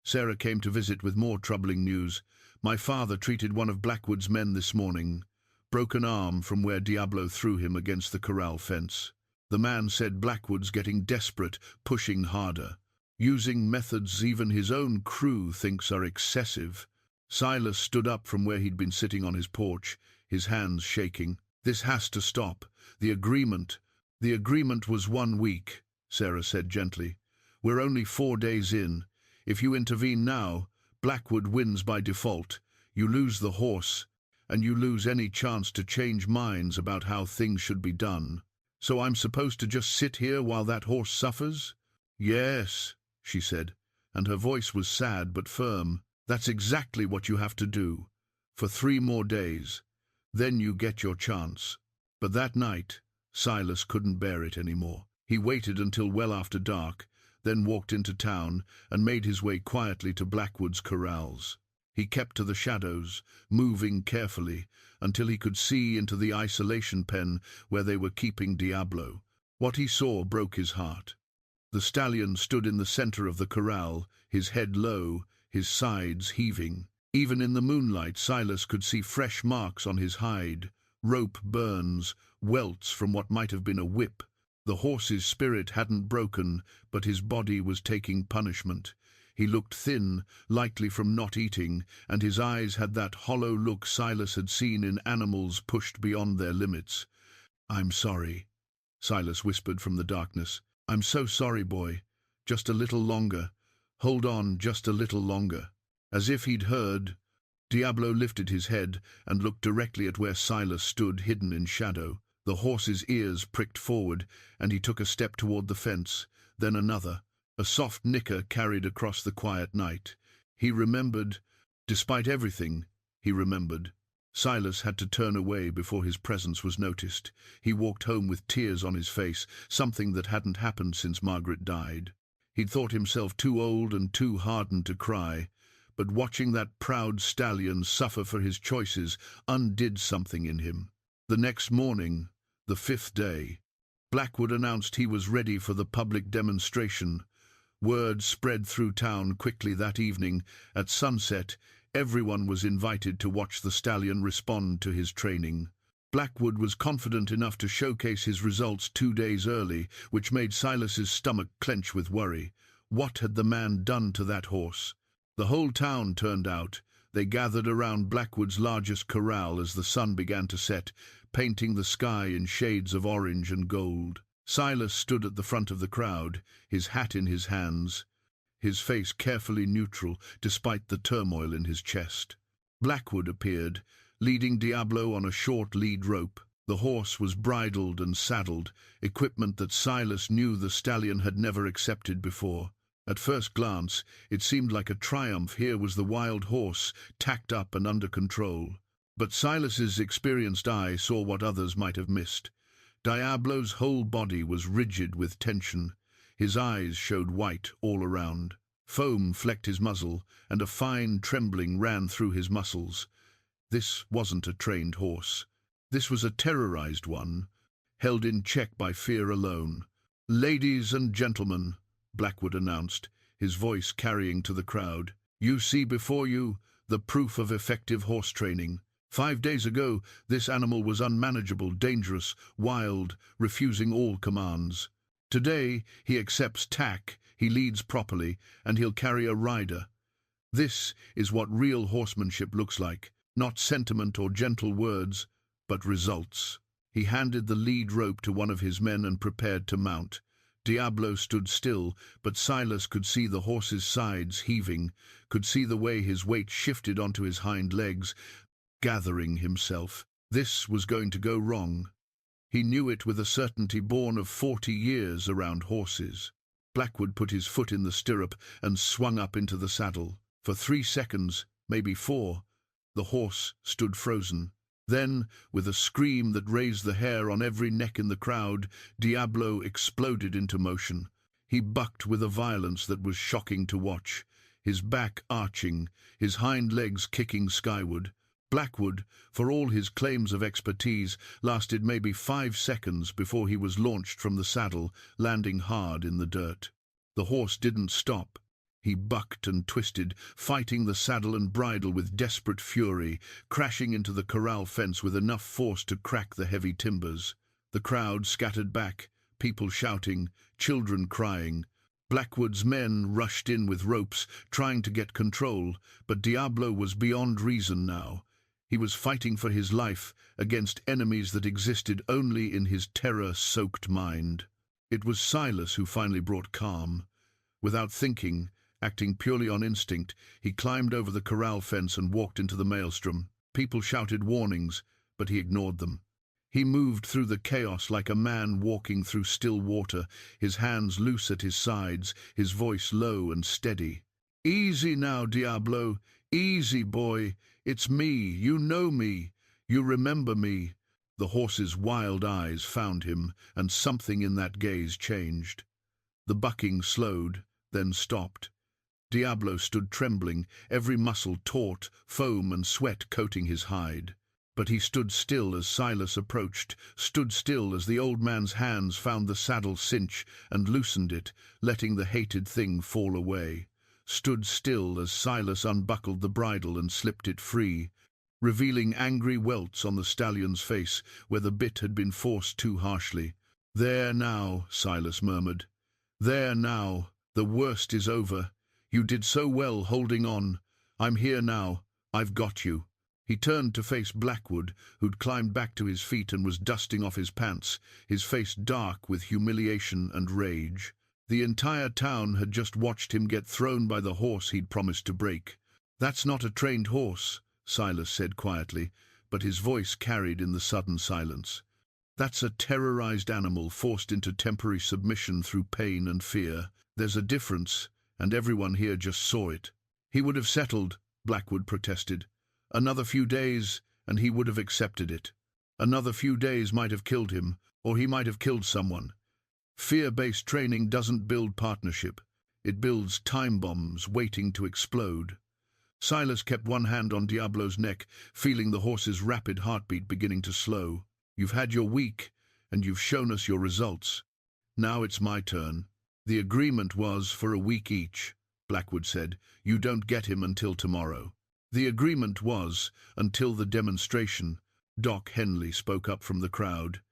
Sarah came to visit with more troubling news. "My father treated one of Blackwood's men this morning. Broken arm from where Diablo threw him against the corral fence. The man said Blackwood's getting desperate, pushing harder, using methods even his own crew thinks are excessive." Silas stood up from where he'd been sitting on his porch, his hands shaking. "This has to stop. The agreement was 1 week, Sarah said gently. "We're only 4 days in. If you intervene now, Blackwood wins by default. You lose the horse, and you lose any chance to change minds about how things should be done. So I'm supposed to just sit here while that horse suffers?" "Yes," she said, and her voice was sad but firm. "That's exactly what you have to do. For 3 more days. Then you get your chance. But that night, Silas couldn't bear it anymore. He waited until well after dark, then walked into town and made his way quietly to Blackwood's corrals. He kept to the shadows, moving carefully, until he could see into the isolation pen where they were keeping Diablo. What he saw broke his heart. The stallion stood in the center of the corral, his head low, his sides heaving. Even in the moonlight, Silas could see fresh marks on his hide, rope burns, welts from what might have been a whip. The horse's spirit hadn't broken, but his body was taking punishment. He looked thin, likely from not eating, and his eyes had that hollow look Silas had seen in animals pushed beyond their limits. "I'm sorry," Silas whispered from the darkness. "I'm so sorry, boy. Just a little longer. Hold on just a little longer." As if he'd heard, Diablo lifted his head and looked directly at where Silas stood hidden in shadow. The horse's ears pricked forward, and he took a step toward the fence, then another. A soft nicker carried across the quiet night. He remembered, despite everything, he remembered. Silas had to turn away before his presence was noticed. He walked home with tears on his face, something that hadn't happened since Margaret died. He'd thought himself too old and too hardened to cry, but watching that proud stallion suffer for his choices undid something in him. The next morning, the 5th day, Blackwood announced he was ready for the public demonstration. Word spread through town quickly that evening. At sunset, everyone was invited to watch the stallion respond to his training. Blackwood was confident enough to showcase his results 2 days early, which made Silas's stomach clench with worry. What had the man done to that horse? The whole town turned out. They gathered around Blackwood's largest corral as the sun began to set, painting the sky in shades of orange and gold. Silas stood at the front of the crowd, his hat in his hands, his face carefully neutral despite the turmoil in his chest. Blackwood appeared, leading Diablo on a short lead rope. The horse was bridled and saddled, equipment that Silas knew the stallion had never accepted before. At first glance, it seemed like a triumph. Here was the wild horse, tacked up and under control. But Silas's experienced eye saw what others might have missed. Diablo's whole body was rigid with tension. His eyes showed white all around. Foam flecked his muzzle, and a fine trembling ran through his muscles. This wasn't a trained horse. This was a terrorized one, held in check by fear alone. "Ladies and gentlemen," Blackwood announced, his voice carrying to the crowd, "you see before you the proof of effective horse training. 5 days ago, this animal was unmanageable, dangerous, wild, refusing all commands. Today, he accepts tack, he leads properly, and he'll carry a rider. This is what real horsemanship looks like, not sentiment or gentle words, but results." He handed the lead rope to one of his men and prepared to mount. Diablo stood still, but Silas could see the horse's sides heaving, could see the way his weight shifted onto his hind legs, gathering himself. This was going to go wrong. He knew it with a certainty born of 40 years around horses. Blackwood put his foot in the stirrup and swung up into the saddle. For 3 seconds, maybe 4, the horse stood frozen. Then, with a scream that raised the hair on every neck in the crowd, Diablo exploded into motion. He bucked with a violence that was shocking to watch, his back arching, his hind legs kicking skyward. Blackwood, for all his claims of expertise, lasted maybe 5 seconds before he was launched from the saddle, landing hard in the dirt. The horse didn't stop. He bucked and twisted, fighting the saddle and bridle with desperate fury, crashing into the corral fence with enough force to crack the heavy timbers. The crowd scattered back, people shouting, children crying. Blackwood's men rushed in with ropes, trying to get control, but Diablo was beyond reason now. He was fighting for his life against enemies that existed only in his terror-soaked mind. It was Silas who finally brought calm. Without thinking, acting purely on instinct, he climbed over the corral fence and walked into the maelstrom. People shouted warnings, but he ignored them. He moved through the chaos like a man walking through still water, his hands loose at his sides, his voice low and steady. "Easy now, Diablo. Easy, boy. It's me. You know me. You remember me?" The horse's wild eyes found him, and something in that gaze changed. The bucking slowed, then stopped. Diablo stood trembling, every muscle taut, foam and sweat coating his hide. But he stood still as Silas approached, stood still as the old man's hands found the saddle cinch and loosened it, letting the hated thing fall away. Stood still as Silas unbuckled the bridle and slipped it free, revealing angry welts on the stallion's face where the bit had been forced too harshly. "There now," Silas murmured. "There now. The worst is over. You did so well holding on. I'm here now. I've got you." He turned to face Blackwood, who'd climbed back to his feet and was dusting off his pants, his face dark with humiliation and rage. The entire town had just watched him get thrown by the horse he'd promised to break. "That's not a trained horse," Silas said quietly, but his voice carried in the sudden silence. "That's a terrorized animal forced into temporary submission through pain and fear. There's a difference, and everyone here just saw it." "He would have settled," Blackwood protested. "Another few days, and he would have accepted it. Another few days might have killed him, or he might have killed someone. Fear-based training doesn't build partnership. It builds time bombs waiting to explode." Silas kept one hand on Diablo's neck, feeling the horse's rapid heartbeat beginning to slow. "You've had your week, and you've shown us your results. Now it's my turn." "The agreement was for a week each," Blackwood said. "You don't get him until tomorrow." "The agreement was until the demonstration," Doc Henley spoke up from the crowd.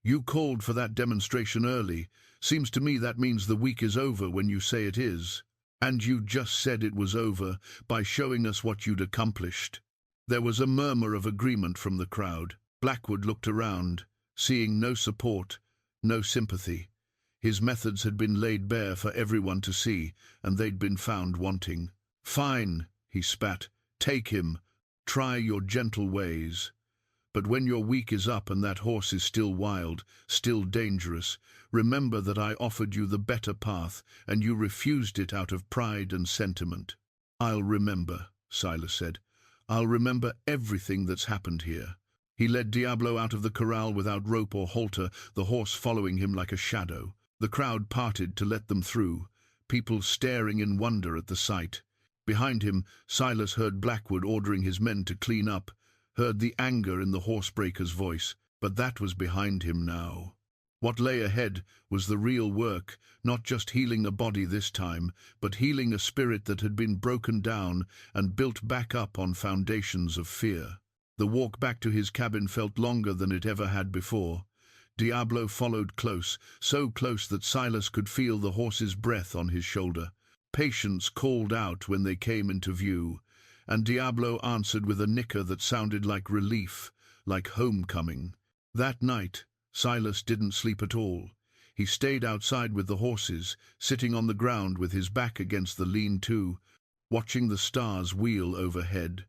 "You called for that demonstration early. Seems to me that means the week is over when you say it is. And you just said it was over by showing us what you'd accomplished." There was a murmur of agreement from the crowd. Blackwood looked around, seeing no support, no sympathy. His methods had been laid bare for everyone to see, and they'd been found wanting. "Fine," he spat. "Take him. Try your gentle ways. But when your week is up and that horse is still wild, still dangerous, remember that I offered you the better path, and you refused it out of pride and sentiment." "I'll remember," Silas said. "I'll remember everything that's happened here." He led Diablo out of the corral without rope or halter, the horse following him like a shadow. The crowd parted to let them through, people staring in wonder at the sight. Behind him, Silas heard Blackwood ordering his men to clean up, heard the anger in the horsebreaker's voice, but that was behind him now. What lay ahead was the real work, not just healing a body this time, but healing a spirit that had been broken down and built back up on foundations of fear. The walk back to his cabin felt longer than it ever had before. Diablo followed close, so close that Silas could feel the horse's breath on his shoulder. Patience called out when they came into view, and Diablo answered with a nicker that sounded like relief, like homecoming. That night, Silas didn't sleep at all. He stayed outside with the horses, sitting on the ground with his back against the lean-to, watching the stars wheel overhead.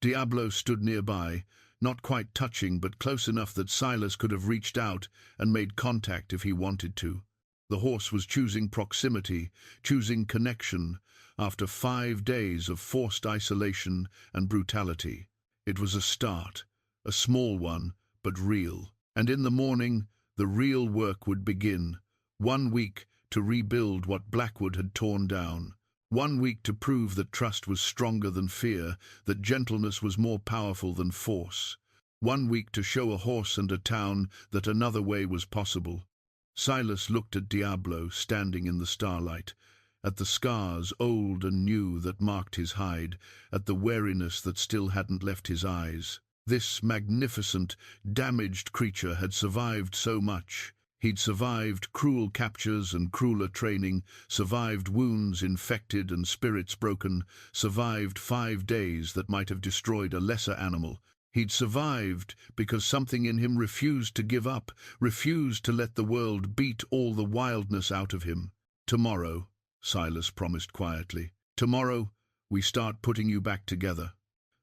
Diablo stood nearby, not quite touching, but close enough that Silas could have reached out and made contact if he wanted to. The horse was choosing proximity, choosing connection, after 5 days of forced isolation and brutality. It was a start, a small one, but real. And in the morning, the real work would begin. 1 week to rebuild what Blackwood had torn down. 1 week to prove that trust was stronger than fear, that gentleness was more powerful than force. 1 week to show a horse and a town that another way was possible. Silas looked at Diablo standing in the starlight, at the scars old and new that marked his hide, at the wariness that still hadn't left his eyes. This magnificent, damaged creature had survived so much. He'd survived cruel captures and crueler training, survived wounds infected and spirits broken, survived 5 days that might have destroyed a lesser animal. He'd survived because something in him refused to give up, refused to let the world beat all the wildness out of him. "Tomorrow," Silas promised quietly, "tomorrow we start putting you back together.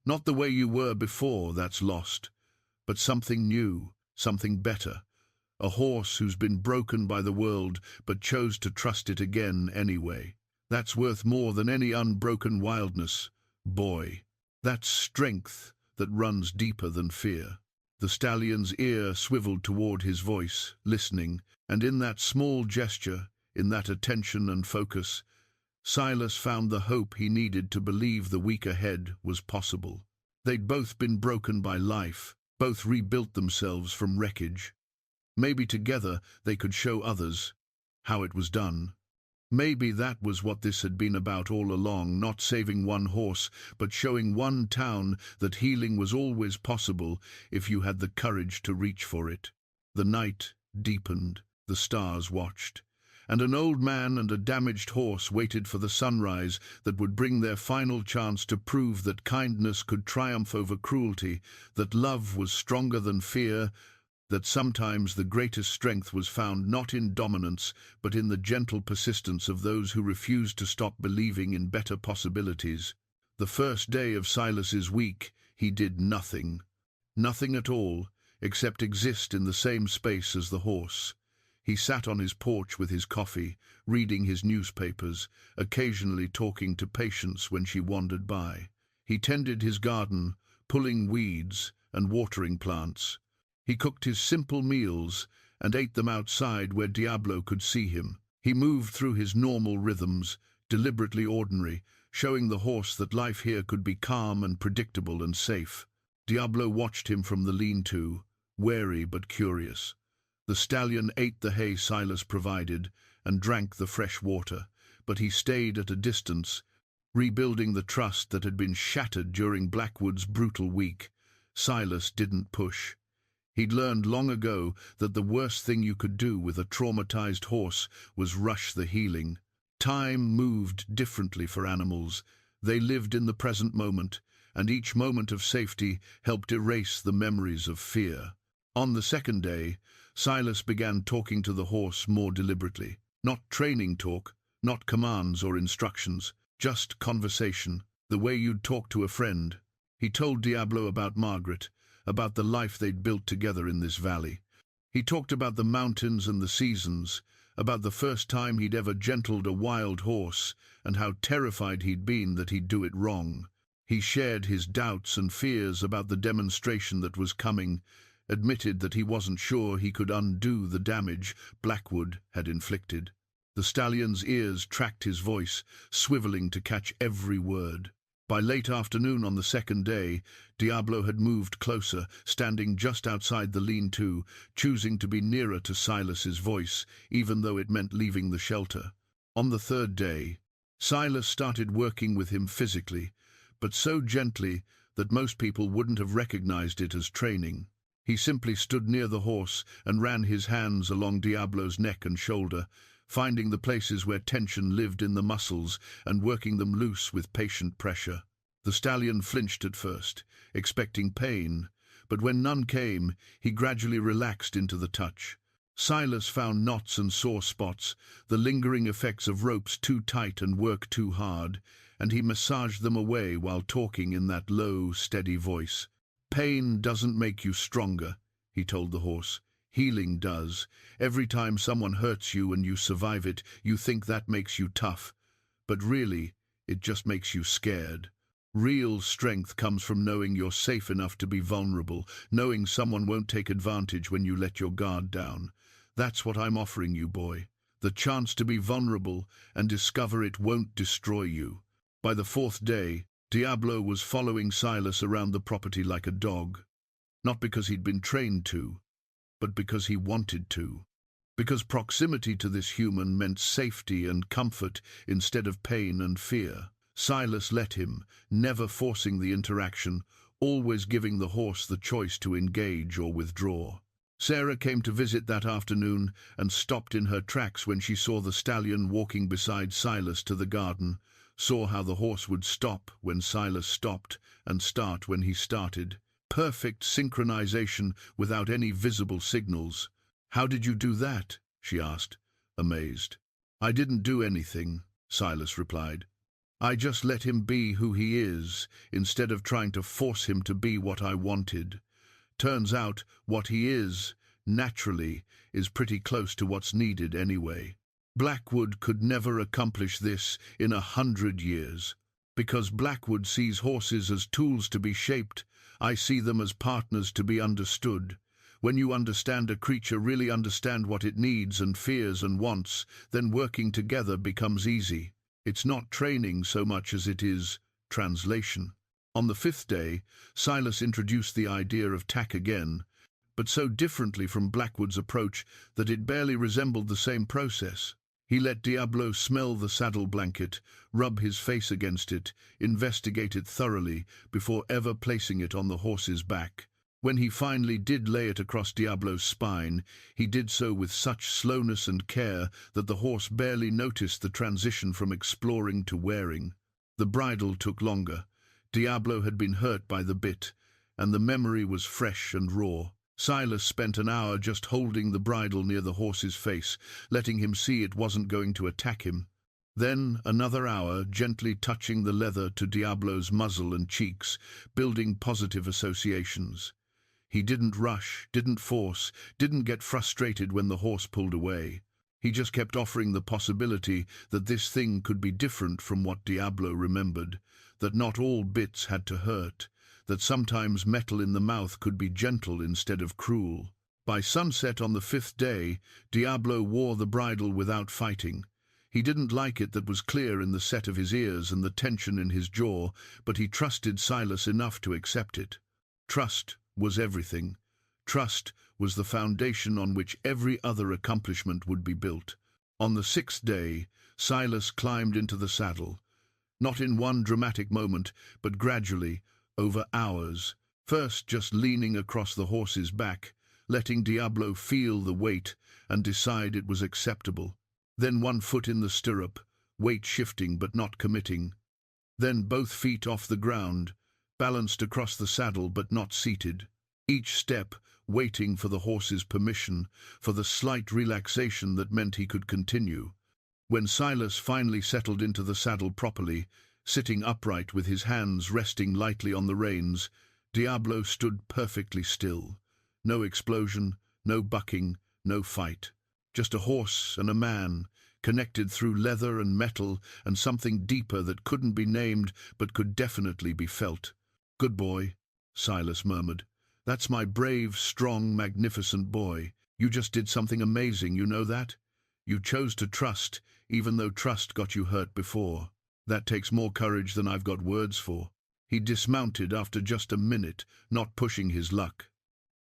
Not the way you were before, that's lost, but something new, something better. A horse who's been broken by the world but chose to trust it again anyway. That's worth more than any unbroken wildness, boy. That's strength that runs deeper than fear." The stallion's ear swiveled toward his voice, listening, and in that small gesture, in that attention and focus, Silas found the hope he needed to believe the week ahead was possible. They'd both been broken by life, both rebuilt themselves from wreckage. Maybe together they could show others how it was done. Maybe that was what this had been about all along, not saving one horse, but showing one town that healing was always possible if you had the courage to reach for it. The night deepened, the stars watched, and an old man and a damaged horse waited for the sunrise that would bring their final chance to prove that kindness could triumph over cruelty, that love was stronger than fear, that sometimes the greatest strength was found not in dominance, but in the gentle persistence of those who refused to stop believing in better possibilities. The first day of Silas's week, he did nothing. Nothing at all, except exist in the same space as the horse. He sat on his porch with his coffee, reading his newspapers, occasionally talking to Patience when she wandered by. He tended his garden, pulling weeds and watering plants. He cooked his simple meals and ate them outside where Diablo could see him. He moved through his normal rhythms, deliberately ordinary, showing the horse that life here could be calm and predictable and safe. Diablo watched him from the lean-to, wary but curious. The stallion ate the hay Silas provided and drank the fresh water, but he stayed at a distance, rebuilding the trust that had been shattered during Blackwood's brutal week. Silas didn't push. He'd learned long ago that the worst thing you could do with a traumatized horse was rush the healing. Time moved differently for animals. They lived in the present moment, and each moment of safety helped erase the memories of fear. On the second day, Silas began talking to the horse more deliberately. Not training talk, not commands or instructions, just conversation, the way you'd talk to a friend. He told Diablo about Margaret, about the life they'd built together in this valley. He talked about the mountains and the seasons, about the first time he'd ever gentled a wild horse, and how terrified he'd been that he'd do it wrong. He shared his doubts and fears about the demonstration that was coming, admitted that he wasn't sure he could undo the damage Blackwood had inflicted. The stallion's ears tracked his voice, swiveling to catch every word. By late afternoon on the second day, Diablo had moved closer, standing just outside the lean-to, choosing to be nearer to Silas's voice, even though it meant leaving the shelter. On the third day, Silas started working with him physically, but so gently that most people wouldn't have recognized it as training. He simply stood near the horse and ran his hands along Diablo's neck and shoulder, finding the places where tension lived in the muscles and working them loose with patient pressure. The stallion flinched at first, expecting pain, but when none came, he gradually relaxed into the touch. Silas found knots and sore spots, the lingering effects of ropes too tight and work too hard, and he massaged them away while talking in that low, steady voice. "Pain doesn't make you stronger," he told the horse. "Healing does. Every time someone hurts you and you survive it, you think that makes you tough. But really, it just makes you scared. Real strength comes from knowing you're safe enough to be vulnerable, knowing someone won't take advantage when you let your guard down. That's what I'm offering you, boy. The chance to be vulnerable and discover it won't destroy you." By the fourth day, Diablo was following Silas around the property like a dog. Not because he'd been trained to, but because he wanted to. Because proximity to this human meant safety and comfort instead of pain and fear. Silas let him, never forcing the interaction, always giving the horse the choice to engage or withdraw. Sarah came to visit that afternoon and stopped in her tracks when she saw the stallion walking beside Silas to the garden, saw how the horse would stop when Silas stopped and start when he started. Perfect synchronization without any visible signals. "How did you do that?" she asked, amazed. "I didn't do anything," Silas replied. "I just let him be who he is, instead of trying to force him to be what I wanted. Turns out, what he is, naturally, is pretty close to what's needed anyway. Blackwood could never accomplish this in 100 years, because Blackwood sees horses as tools to be shaped, I see them as partners to be understood. When you understand a creature, really understand what it needs and fears and wants, then working together becomes easy. It's not training so much as it is translation. On the fifth day, Silas introduced the idea of tack again, but so differently from Blackwood's approach that it barely resembled the same process. He let Diablo smell the saddle blanket, rub his face against it, investigate it thoroughly before ever placing it on the horse's back. When he finally did lay it across Diablo's spine, he did so with such slowness and care that the horse barely noticed the transition from exploring to wearing. The bridle took longer. Diablo had been hurt by the bit, and the memory was fresh and raw. Silas spent an hour just holding the bridle near the horse's face, letting him see it wasn't going to attack him. Then another hour gently touching the leather to Diablo's muzzle and cheeks, building positive associations. He didn't rush, didn't force, didn't get frustrated when the horse pulled away. He just kept offering the possibility that this thing could be different from what Diablo remembered, that not all bits had to hurt, that sometimes metal in the mouth could be gentle instead of cruel. By sunset on the fifth day, Diablo wore the bridle without fighting. He didn't like it, that was clear in the set of his ears and the tension in his jaw, but he trusted Silas enough to accept it. Trust was everything. Trust was the foundation on which every other accomplishment would be built. On the sixth day, Silas climbed into the saddle, not in one dramatic moment, but gradually, over hours, first just leaning across the horse's back, letting Diablo feel the weight and decide it was acceptable. Then one foot in the stirrup, weight shifting but not committing. Then both feet off the ground, balanced across the saddle but not seated. Each step waiting for the horse's permission, for the slight relaxation that meant he could continue. When Silas finally settled into the saddle properly, sitting upright with his hands resting lightly on the reins, Diablo stood perfectly still. No explosion, no bucking, no fight. Just a horse and a man, connected through leather and metal and something deeper that couldn't be named but could definitely be felt. "Good boy," Silas murmured. "That's my brave, strong, magnificent boy. You just did something amazing, you know that? You chose to trust, even though trust got you hurt before. That takes more courage than I've got words for." He dismounted after just a minute, not pushing his luck.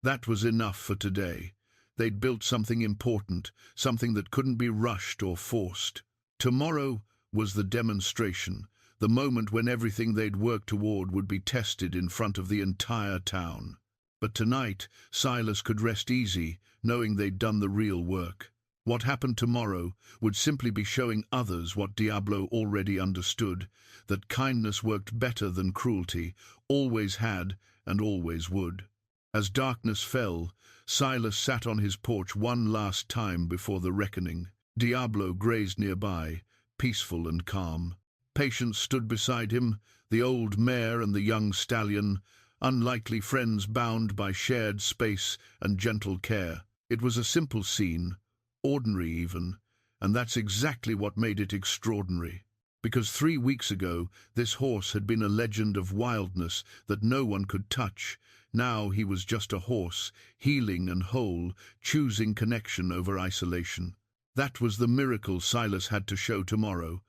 That was enough for today. They'd built something important, something that couldn't be rushed or forced. Tomorrow was the demonstration, the moment when everything they'd worked toward would be tested in front of the entire town. But tonight, Silas could rest easy, knowing they'd done the real work. What happened tomorrow would simply be showing others what Diablo already understood, that kindness worked better than cruelty, always had and always would. As darkness fell, Silas sat on his porch one last time before the reckoning. Diablo grazed nearby, peaceful and calm. Patience stood beside him, the old mare and the young stallion, unlikely friends bound by shared space and gentle care. It was a simple scene, ordinary even, and that's exactly what made it extraordinary. Because 3 weeks ago, this horse had been a legend of wildness that no one could touch. Now he was just a horse, healing and whole, choosing connection over isolation. That was the miracle Silas had to show tomorrow.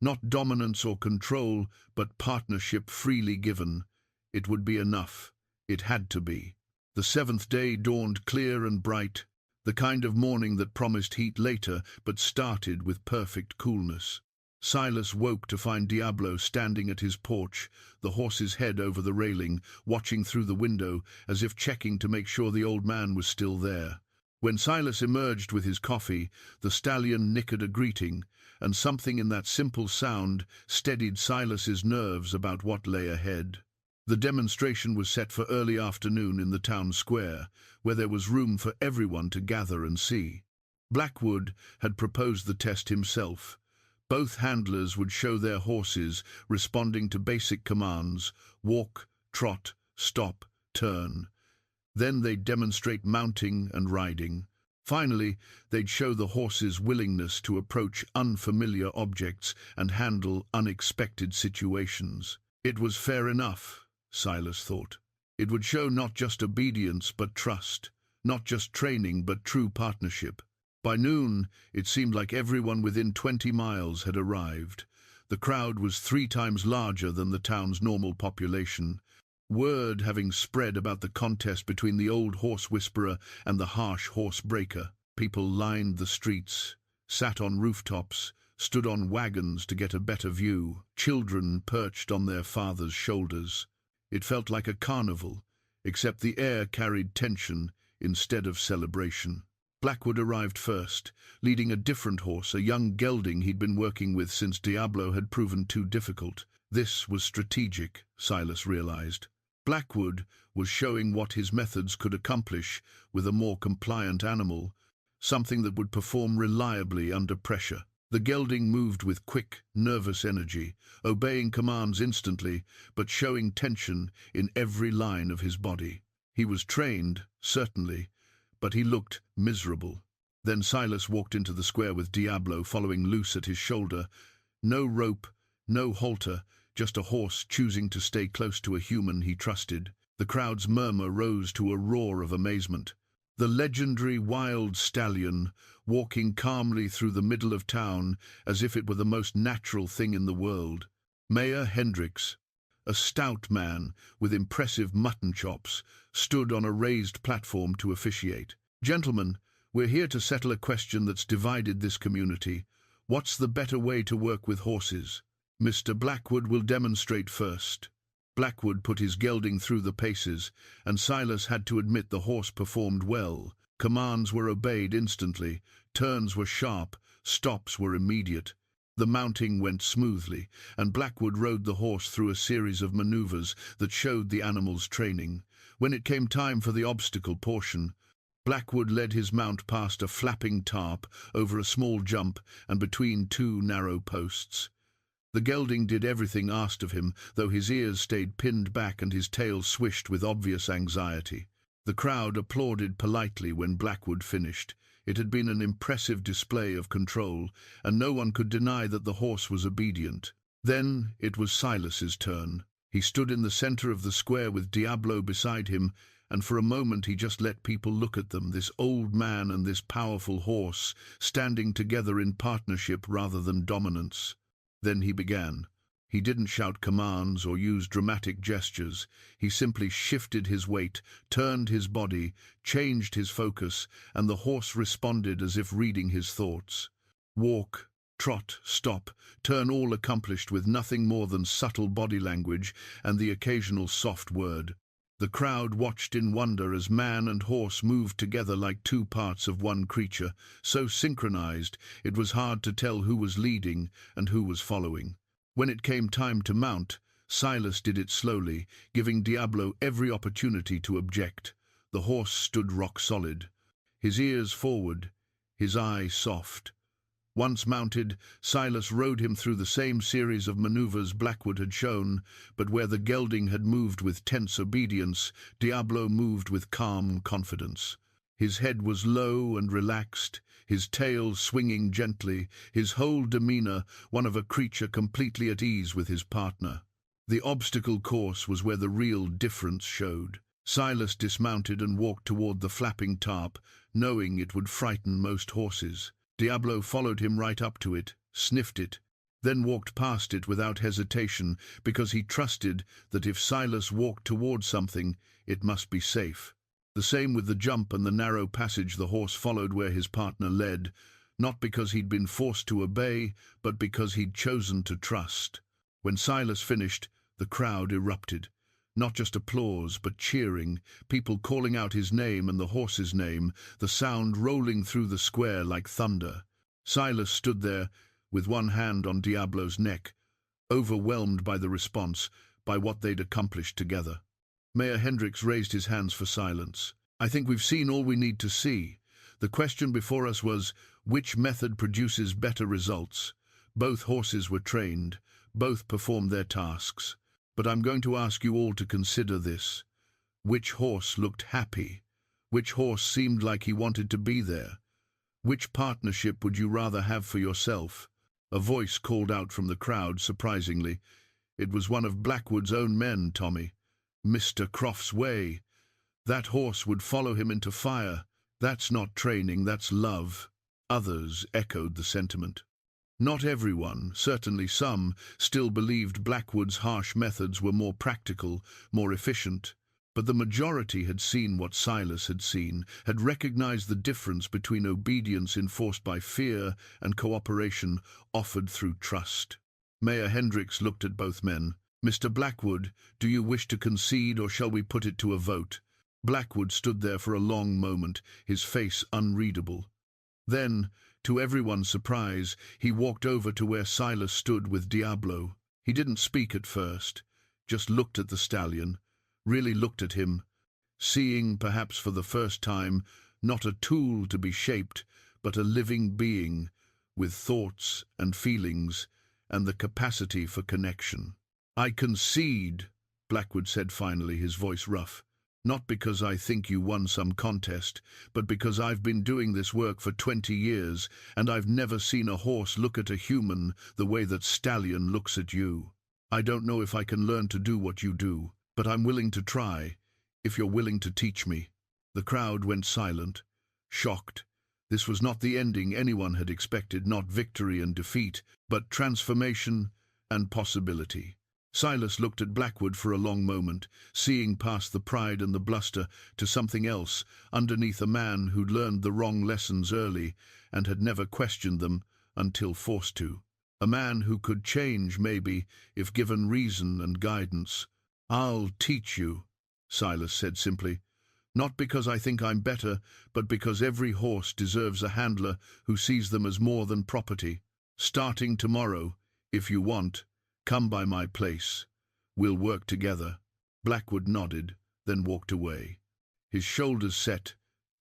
Not dominance or control, but partnership freely given. It would be enough. It had to be. The seventh day dawned clear and bright, the kind of morning that promised heat later, but started with perfect coolness. Silas woke to find Diablo standing at his porch, the horse's head over the railing, watching through the window, as if checking to make sure the old man was still there. When Silas emerged with his coffee, the stallion nickered a greeting, and something in that simple sound steadied Silas's nerves about what lay ahead. The demonstration was set for early afternoon in the town square, where there was room for everyone to gather and see. Blackwood had proposed the test himself. Both handlers would show their horses, responding to basic commands: walk, trot, stop, turn. Then they'd demonstrate mounting and riding. Finally, they'd show the horses' willingness to approach unfamiliar objects and handle unexpected situations. It was fair enough, Silas thought. It would show not just obedience but trust, not just training but true partnership. By noon, it seemed like everyone within 20 miles had arrived. The crowd was 3 times larger than the town's normal population. Word having spread about the contest between the old horse whisperer and the harsh horse breaker, people lined the streets, sat on rooftops, stood on wagons to get a better view, children perched on their fathers' shoulders. It felt like a carnival, except the air carried tension instead of celebration. Blackwood arrived first, leading a different horse, a young gelding he'd been working with since Diablo had proven too difficult. This was strategic, Silas realized. Blackwood was showing what his methods could accomplish with a more compliant animal, something that would perform reliably under pressure. The gelding moved with quick, nervous energy, obeying commands instantly, but showing tension in every line of his body. He was trained, certainly, but he looked miserable. Then Silas walked into the square with Diablo following loose at his shoulder. No rope, no halter, just a horse choosing to stay close to a human he trusted. The crowd's murmur rose to a roar of amazement. The legendary wild Stallion, walking calmly through the middle of town as if it were the most natural thing in the world. Mayor Hendricks, a stout man with impressive mutton chops, stood on a raised platform to officiate. "Gentlemen, we're here to settle a question that's divided this community. What's the better way to work with horses? Mr. Blackwood will demonstrate first." Blackwood put his gelding through the paces, and Silas had to admit the horse performed well. Commands were obeyed instantly, turns were sharp, stops were immediate. The mounting went smoothly, and Blackwood rode the horse through a series of maneuvers that showed the animal's training. When it came time for the obstacle portion, Blackwood led his mount past a flapping tarp, over a small jump, and between 2 narrow posts. The gelding did everything asked of him, though his ears stayed pinned back and his tail swished with obvious anxiety. The crowd applauded politely when Blackwood finished. It had been an impressive display of control, and no one could deny that the horse was obedient. Then it was Silas's turn. He stood in the center of the square with Diablo beside him, and for a moment he just let people look at them, this old man and this powerful horse, standing together in partnership rather than dominance. Then he began. He didn't shout commands or use dramatic gestures. He simply shifted his weight, turned his body, changed his focus, and the horse responded as if reading his thoughts. Walk, trot, stop, turn, all accomplished with nothing more than subtle body language and the occasional soft word. The crowd watched in wonder as man and horse moved together like 2 parts of one creature, so synchronized it was hard to tell who was leading and who was following. When it came time to mount, Silas did it slowly, giving Diablo every opportunity to object. The horse stood rock solid, his ears forward, his eye soft. Once mounted, Silas rode him through the same series of maneuvers Blackwood had shown, but where the gelding had moved with tense obedience, Diablo moved with calm confidence. His head was low and relaxed, his tail swinging gently, his whole demeanor one of a creature completely at ease with his partner. The obstacle course was where the real difference showed. Silas dismounted and walked toward the flapping tarp, knowing it would frighten most horses. Diablo followed him right up to it, sniffed it, then walked past it without hesitation, because he trusted that if Silas walked toward something, it must be safe. The same with the jump and the narrow passage. The horse followed where his partner led, not because he'd been forced to obey, but because he'd chosen to trust. When Silas finished, the crowd erupted. Not just applause, but cheering, people calling out his name and the horse's name, the sound rolling through the square like thunder. Silas stood there, with one hand on Diablo's neck, overwhelmed by the response, by what they'd accomplished together. Mayor Hendricks raised his hands for silence. "I think we've seen all we need to see. The question before us was, which method produces better results? Both horses were trained, both performed their tasks. But I'm going to ask you all to consider this. Which horse looked happy? Which horse seemed like he wanted to be there? Which partnership would you rather have for yourself?" A voice called out from the crowd, surprisingly. It was one of Blackwood's own men, Tommy. Mr. Croft's way. That horse would follow him into fire. That's not training, that's love. Others echoed the sentiment. Not everyone, certainly some, still believed Blackwood's harsh methods were more practical, more efficient. But the majority had seen what Silas had seen, had recognized the difference between obedience enforced by fear and cooperation offered through trust. Mayor Hendricks looked at both men. "Mr. Blackwood, do you wish to concede, or shall we put it to a vote?" Blackwood stood there for a long moment, his face unreadable. Then, to everyone's surprise, he walked over to where Silas stood with Diablo. He didn't speak at first, just looked at the stallion, really looked at him, seeing, perhaps for the first time, not a tool to be shaped, but a living being, with thoughts and feelings, and the capacity for connection. "I concede," Blackwood said finally, his voice rough. "Not because I think you won some contest, but because I've been doing this work for 20 years, and I've never seen a horse look at a human the way that Stallion looks at you. I don't know if I can learn to do what you do, but I'm willing to try, if you're willing to teach me." The crowd went silent, shocked. This was not the ending anyone had expected, not victory and defeat, but transformation and possibility. Silas looked at Blackwood for a long moment, seeing past the pride and the bluster to something else, underneath a man who'd learned the wrong lessons early and had never questioned them until forced to. A man who could change, maybe, if given reason and guidance. "I'll teach you," Silas said simply. "Not because I think I'm better, but because every horse deserves a handler who sees them as more than property. Starting tomorrow, if you want, come by my place. We'll work together." Blackwood nodded, then walked away. His shoulders set,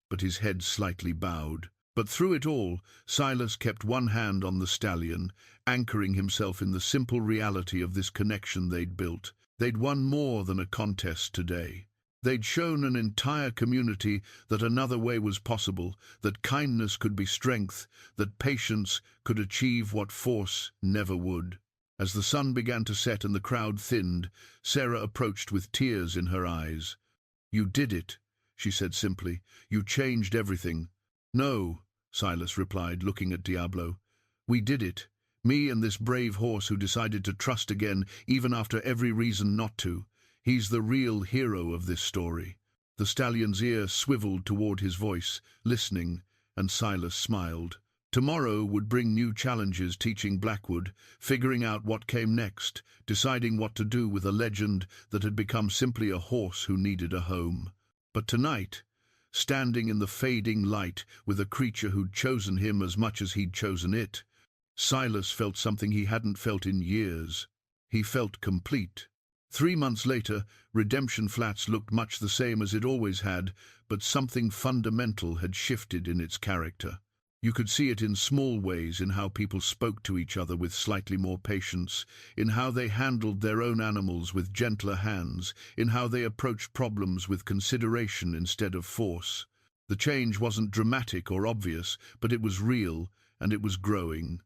but his head slightly bowed. But through it all, Silas kept one hand on the stallion, anchoring himself in the simple reality of this connection they'd built. They'd won more than a contest today. They'd shown an entire community that another way was possible, that kindness could be strength, that patience could achieve what force never would. As the sun began to set and the crowd thinned, Sarah approached with tears in her eyes. "You did it," she said simply. "You changed everything." "No," Silas replied, looking at Diablo. "We did it. Me and this brave horse who decided to trust again, even after every reason not to. He's the real hero of this story." The stallion's ear swiveled toward his voice, listening, and Silas smiled. Tomorrow would bring new challenges, teaching Blackwood, figuring out what came next, deciding what to do with a legend that had become simply a horse who needed a home. But tonight, standing in the fading light with a creature who'd chosen him as much as he'd chosen it, Silas felt something he hadn't felt in years. He felt complete. 3 months later, Redemption Flats looked much the same as it always had, but something fundamental had shifted in its character. You could see it in small ways, in how people spoke to each other with slightly more patience, in how they handled their own animals with gentler hands, in how they approached problems with consideration instead of force. The change wasn't dramatic or obvious, but it was real, and it was growing.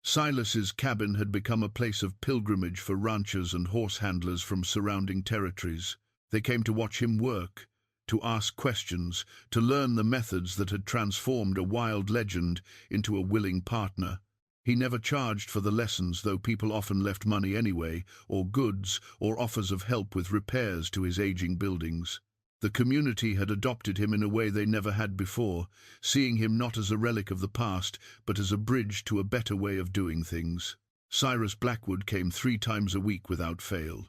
Silas's cabin had become a place of pilgrimage for ranchers and horse handlers from surrounding territories. They came to watch him work, to ask questions, to learn the methods that had transformed a wild legend into a willing partner. He never charged for the lessons, though people often left money anyway, or goods, or offers of help with repairs to his aging buildings. The community had adopted him in a way they never had before, seeing him not as a relic of the past, but as a bridge to a better way of doing things. Cyrus Blackwood came 3 times a week without fail.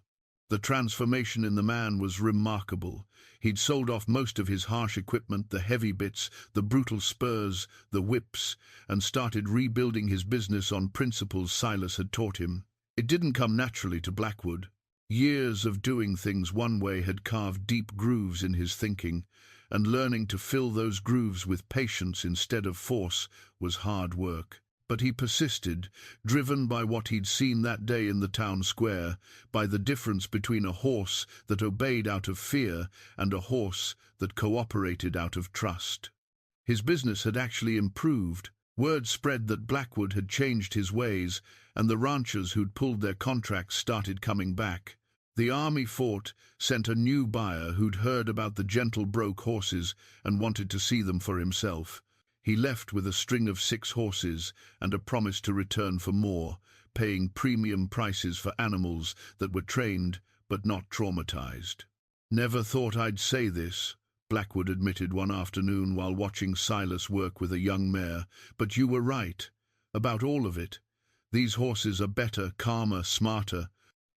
The transformation in the man was remarkable. He'd sold off most of his harsh equipment, the heavy bits, the brutal spurs, the whips, and started rebuilding his business on principles Silas had taught him. It didn't come naturally to Blackwood. Years of doing things one way had carved deep grooves in his thinking, and learning to fill those grooves with patience instead of force was hard work. But he persisted, driven by what he'd seen that day in the town square, by the difference between a horse that obeyed out of fear and a horse that cooperated out of trust. His business had actually improved. Word spread that Blackwood had changed his ways, and the ranchers who'd pulled their contracts started coming back. The army fort sent a new buyer who'd heard about the gentle broke horses and wanted to see them for himself. He left with a string of 6 horses and a promise to return for more, paying premium prices for animals that were trained but not traumatized. "Never thought I'd say this," Blackwood admitted one afternoon while watching Silas work with a young mare, "but you were right about all of it. These horses are better, calmer, smarter,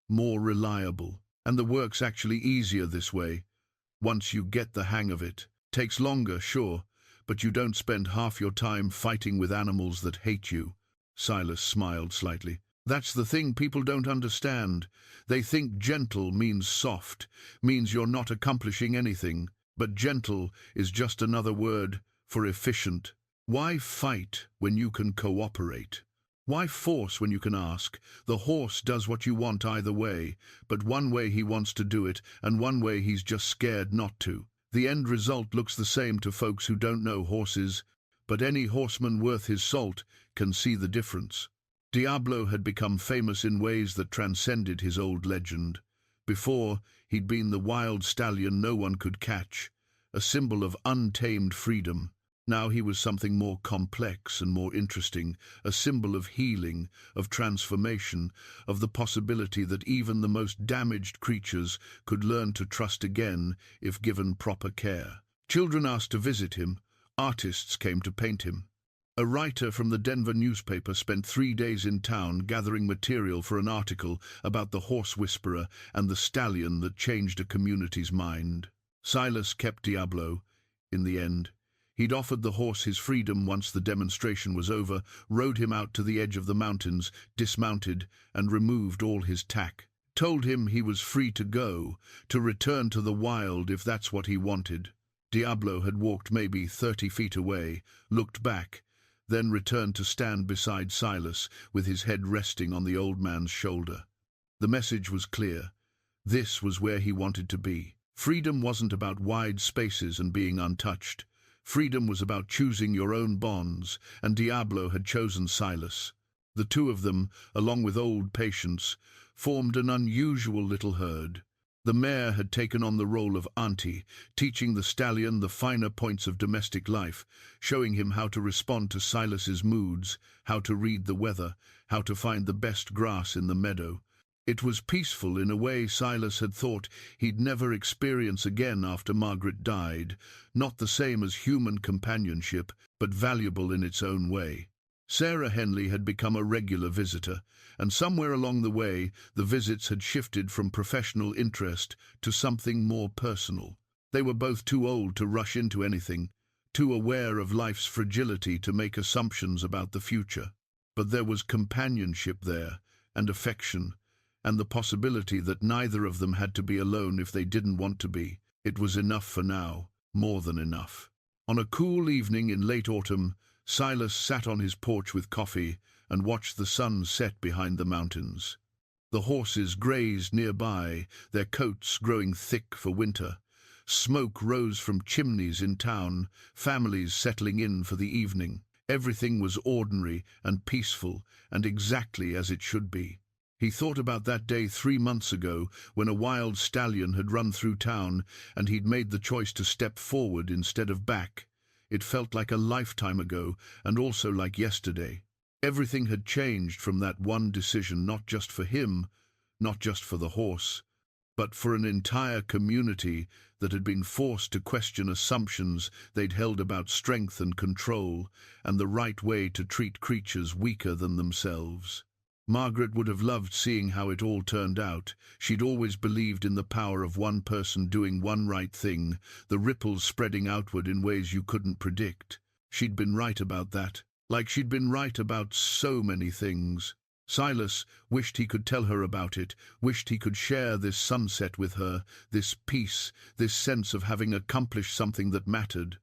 more reliable, and the work's actually easier this way. Once you get the hang of it. Takes longer, sure, but you don't spend half your time fighting with animals that hate you." Silas smiled slightly. "That's the thing people don't understand. They think gentle means soft, means you're not accomplishing anything. But gentle is just another word for efficient. Why fight when you can cooperate? Why force when you can ask? The horse does what you want either way, but one way he wants to do it, and one way he's just scared not to. The end result looks the same to folks who don't know horses, but any horseman worth his salt can see the difference." Diablo had become famous in ways that transcended his old legend. Before, he'd been the wild stallion no one could catch, a symbol of untamed freedom. Now he was something more complex and more interesting, a symbol of healing, of transformation, of the possibility that even the most damaged creatures could learn to trust again if given proper care. Children asked to visit him, artists came to paint him. A writer from the Denver newspaper spent 3 days in town gathering material for an article about the horse whisperer and the stallion that changed a community's mind. Silas kept Diablo, in the end. He'd offered the horse his freedom once the demonstration was over, rode him out to the edge of the mountains, dismounted, and removed all his tack. Told him he was free to go, to return to the wild if that's what he wanted. Diablo had walked maybe 30 feet away, looked back, then returned to stand beside Silas, with his head resting on the old man's shoulder. The message was clear. This was where he wanted to be. Freedom wasn't about wide spaces and being untouched. Freedom was about choosing your own bonds, and Diablo had chosen Silas. The two of them, along with old Patience, formed an unusual little herd. The mare had taken on the role of auntie, teaching the stallion the finer points of domestic life, showing him how to respond to Silas's moods, how to read the weather, how to find the best grass in the meadow. It was peaceful in a way Silas had thought he'd never experience again after Margaret died, not the same as human companionship, but valuable in its own way. Sarah Henley had become a regular visitor, and somewhere along the way the visits had shifted from professional interest to something more personal. They were both too old to rush into anything, too aware of life's fragility to make assumptions about the future. But there was companionship there, and affection, and the possibility that neither of them had to be alone if they didn't want to be. It was enough for now, more than enough. On a cool evening in late autumn, Silas sat on his porch with coffee and watched the sun set behind the mountains. The horses grazed nearby, their coats growing thick for winter. Smoke rose from chimneys in town, families settling in for the evening. Everything was ordinary and peaceful and exactly as it should be. He thought about that day 3 months ago when a wild stallion had run through town and he'd made the choice to step forward instead of back. It felt like a lifetime ago and also like yesterday. Everything had changed from that one decision, not just for him, not just for the horse, but for an entire community that had been forced to question assumptions they'd held about strength and control and the right way to treat creatures weaker than themselves. Margaret would have loved seeing how it all turned out. She'd always believed in the power of one person doing one right thing, the ripples spreading outward in ways you couldn't predict. She'd been right about that, like she'd been right about so many things. Silas wished he could tell her about it, wished he could share this sunset with her, this peace, this sense of having accomplished something that mattered.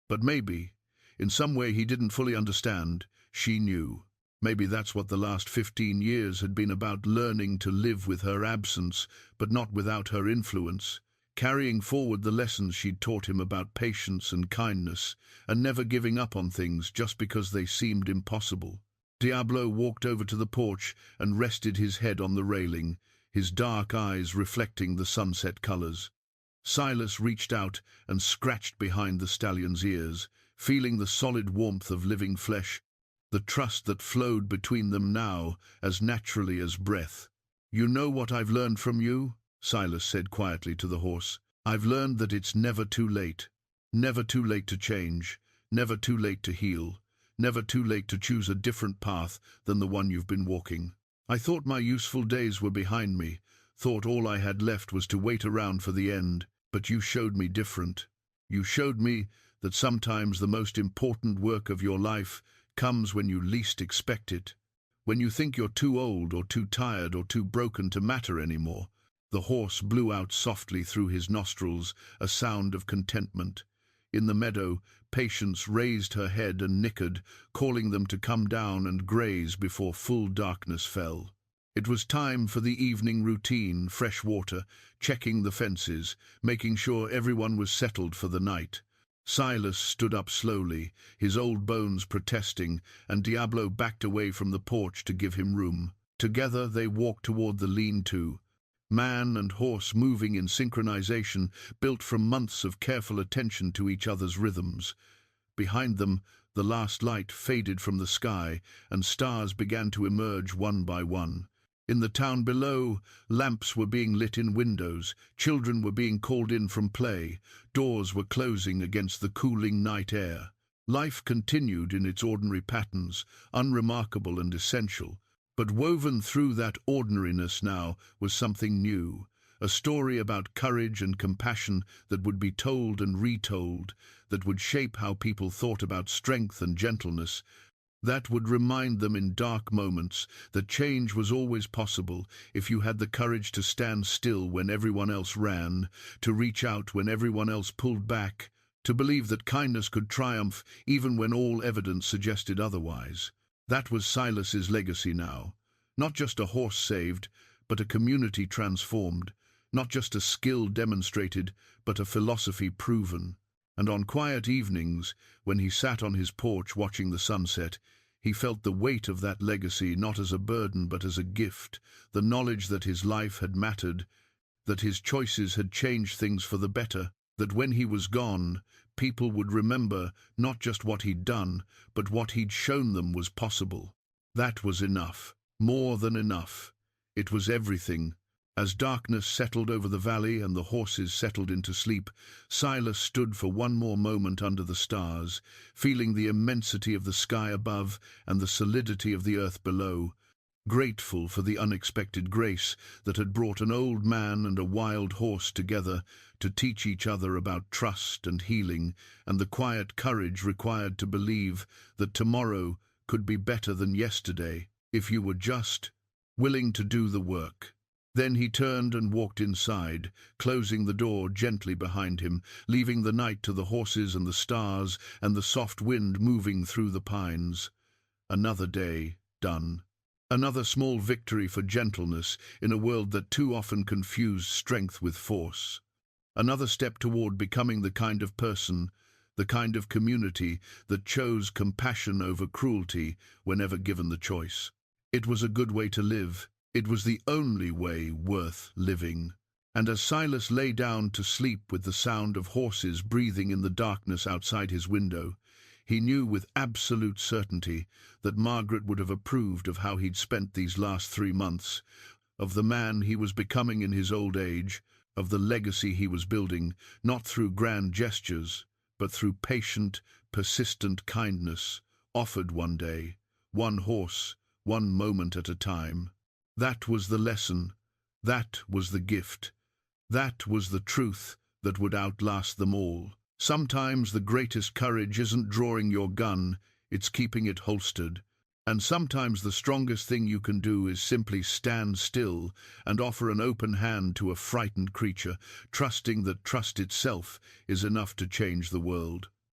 But maybe, in some way he didn't fully understand, she knew. Maybe that's what the last 15 years had been about, learning to live with her absence, but not without her influence, carrying forward the lessons she'd taught him about patience and kindness, and never giving up on things just because they seemed impossible. Diablo walked over to the porch and rested his head on the railing, his dark eyes reflecting the sunset colors. Silas reached out and scratched behind the stallion's ears, feeling the solid warmth of living flesh, the trust that flowed between them now as naturally as breath. "You know what I've learned from you?" Silas said quietly to the horse. "I've learned that it's never too late. Never too late to change, never too late to heal, never too late to choose a different path than the one you've been walking. I thought my useful days were behind me, thought all I had left was to wait around for the end, but you showed me different. You showed me that sometimes the most important work of your life comes when you least expect it, when you think you're too old or too tired or too broken to matter anymore." The horse blew out softly through his nostrils, a sound of contentment. In the meadow, Patience raised her head and nickered, calling them to come down and graze before full darkness fell. It was time for the evening routine: fresh water, checking the fences, making sure everyone was settled for the night. Silas stood up slowly, his old bones protesting, and Diablo backed away from the porch to give him room. Together they walked toward the lean-to, man and horse moving in synchronization, built from months of careful attention to each other's rhythms. Behind them, the last light faded from the sky, and stars began to emerge one by one. In the town below, lamps were being lit in windows, children were being called in from play, doors were closing against the cooling night air. Life continued in its ordinary patterns, unremarkable and essential. But woven through that ordinariness now was something new, a story about courage and compassion that would be told and retold, that would shape how people thought about strength and gentleness, that would remind them in dark moments that change was always possible if you had the courage to stand still when everyone else ran, to reach out when everyone else pulled back, to believe that kindness could triumph even when all evidence suggested otherwise. That was Silas's legacy now. Not just a horse saved, but a community transformed. Not just a skill demonstrated, but a philosophy proven. And on quiet evenings, when he sat on his porch watching the sunset, he felt the weight of that legacy not as a burden but as a gift, the knowledge that his life had mattered, that his choices had changed things for the better, that when he was gone, people would remember not just what he'd done, but what he'd shown them was possible. That was enough, more than enough. It was everything. As darkness settled over the valley and the horses settled into sleep, Silas stood for one more moment under the stars, feeling the immensity of the sky above and the solidity of the earth below, grateful for the unexpected grace that had brought an old man and a wild horse together to teach each other about trust and healing, and the quiet courage required to believe that tomorrow could be better than yesterday, if you were just willing to do the work. Then he turned and walked inside, closing the door gently behind him, leaving the night to the horses and the stars and the soft wind moving through the pines. Another day done. Another small victory for gentleness in a world that too often confused strength with force. Another step toward becoming the kind of person, the kind of community that chose compassion over cruelty whenever given the choice. It was a good way to live. It was the only way worth living. And as Silas lay down to sleep with the sound of horses breathing in the darkness outside his window, he knew with absolute certainty that Margaret would have approved of how he'd spent these last 3 months, of the man he was becoming in his old age, of the legacy he was building, not through grand gestures, but through patient, persistent kindness, offered one day, one horse, one moment at a time. That was the lesson, that was the gift, that was the truth that would outlast them all. Sometimes the greatest courage isn't drawing your gun, it's keeping it holstered. And sometimes the strongest thing you can do is simply stand still and offer an open hand to a frightened creature, trusting that trust itself is enough to change the world.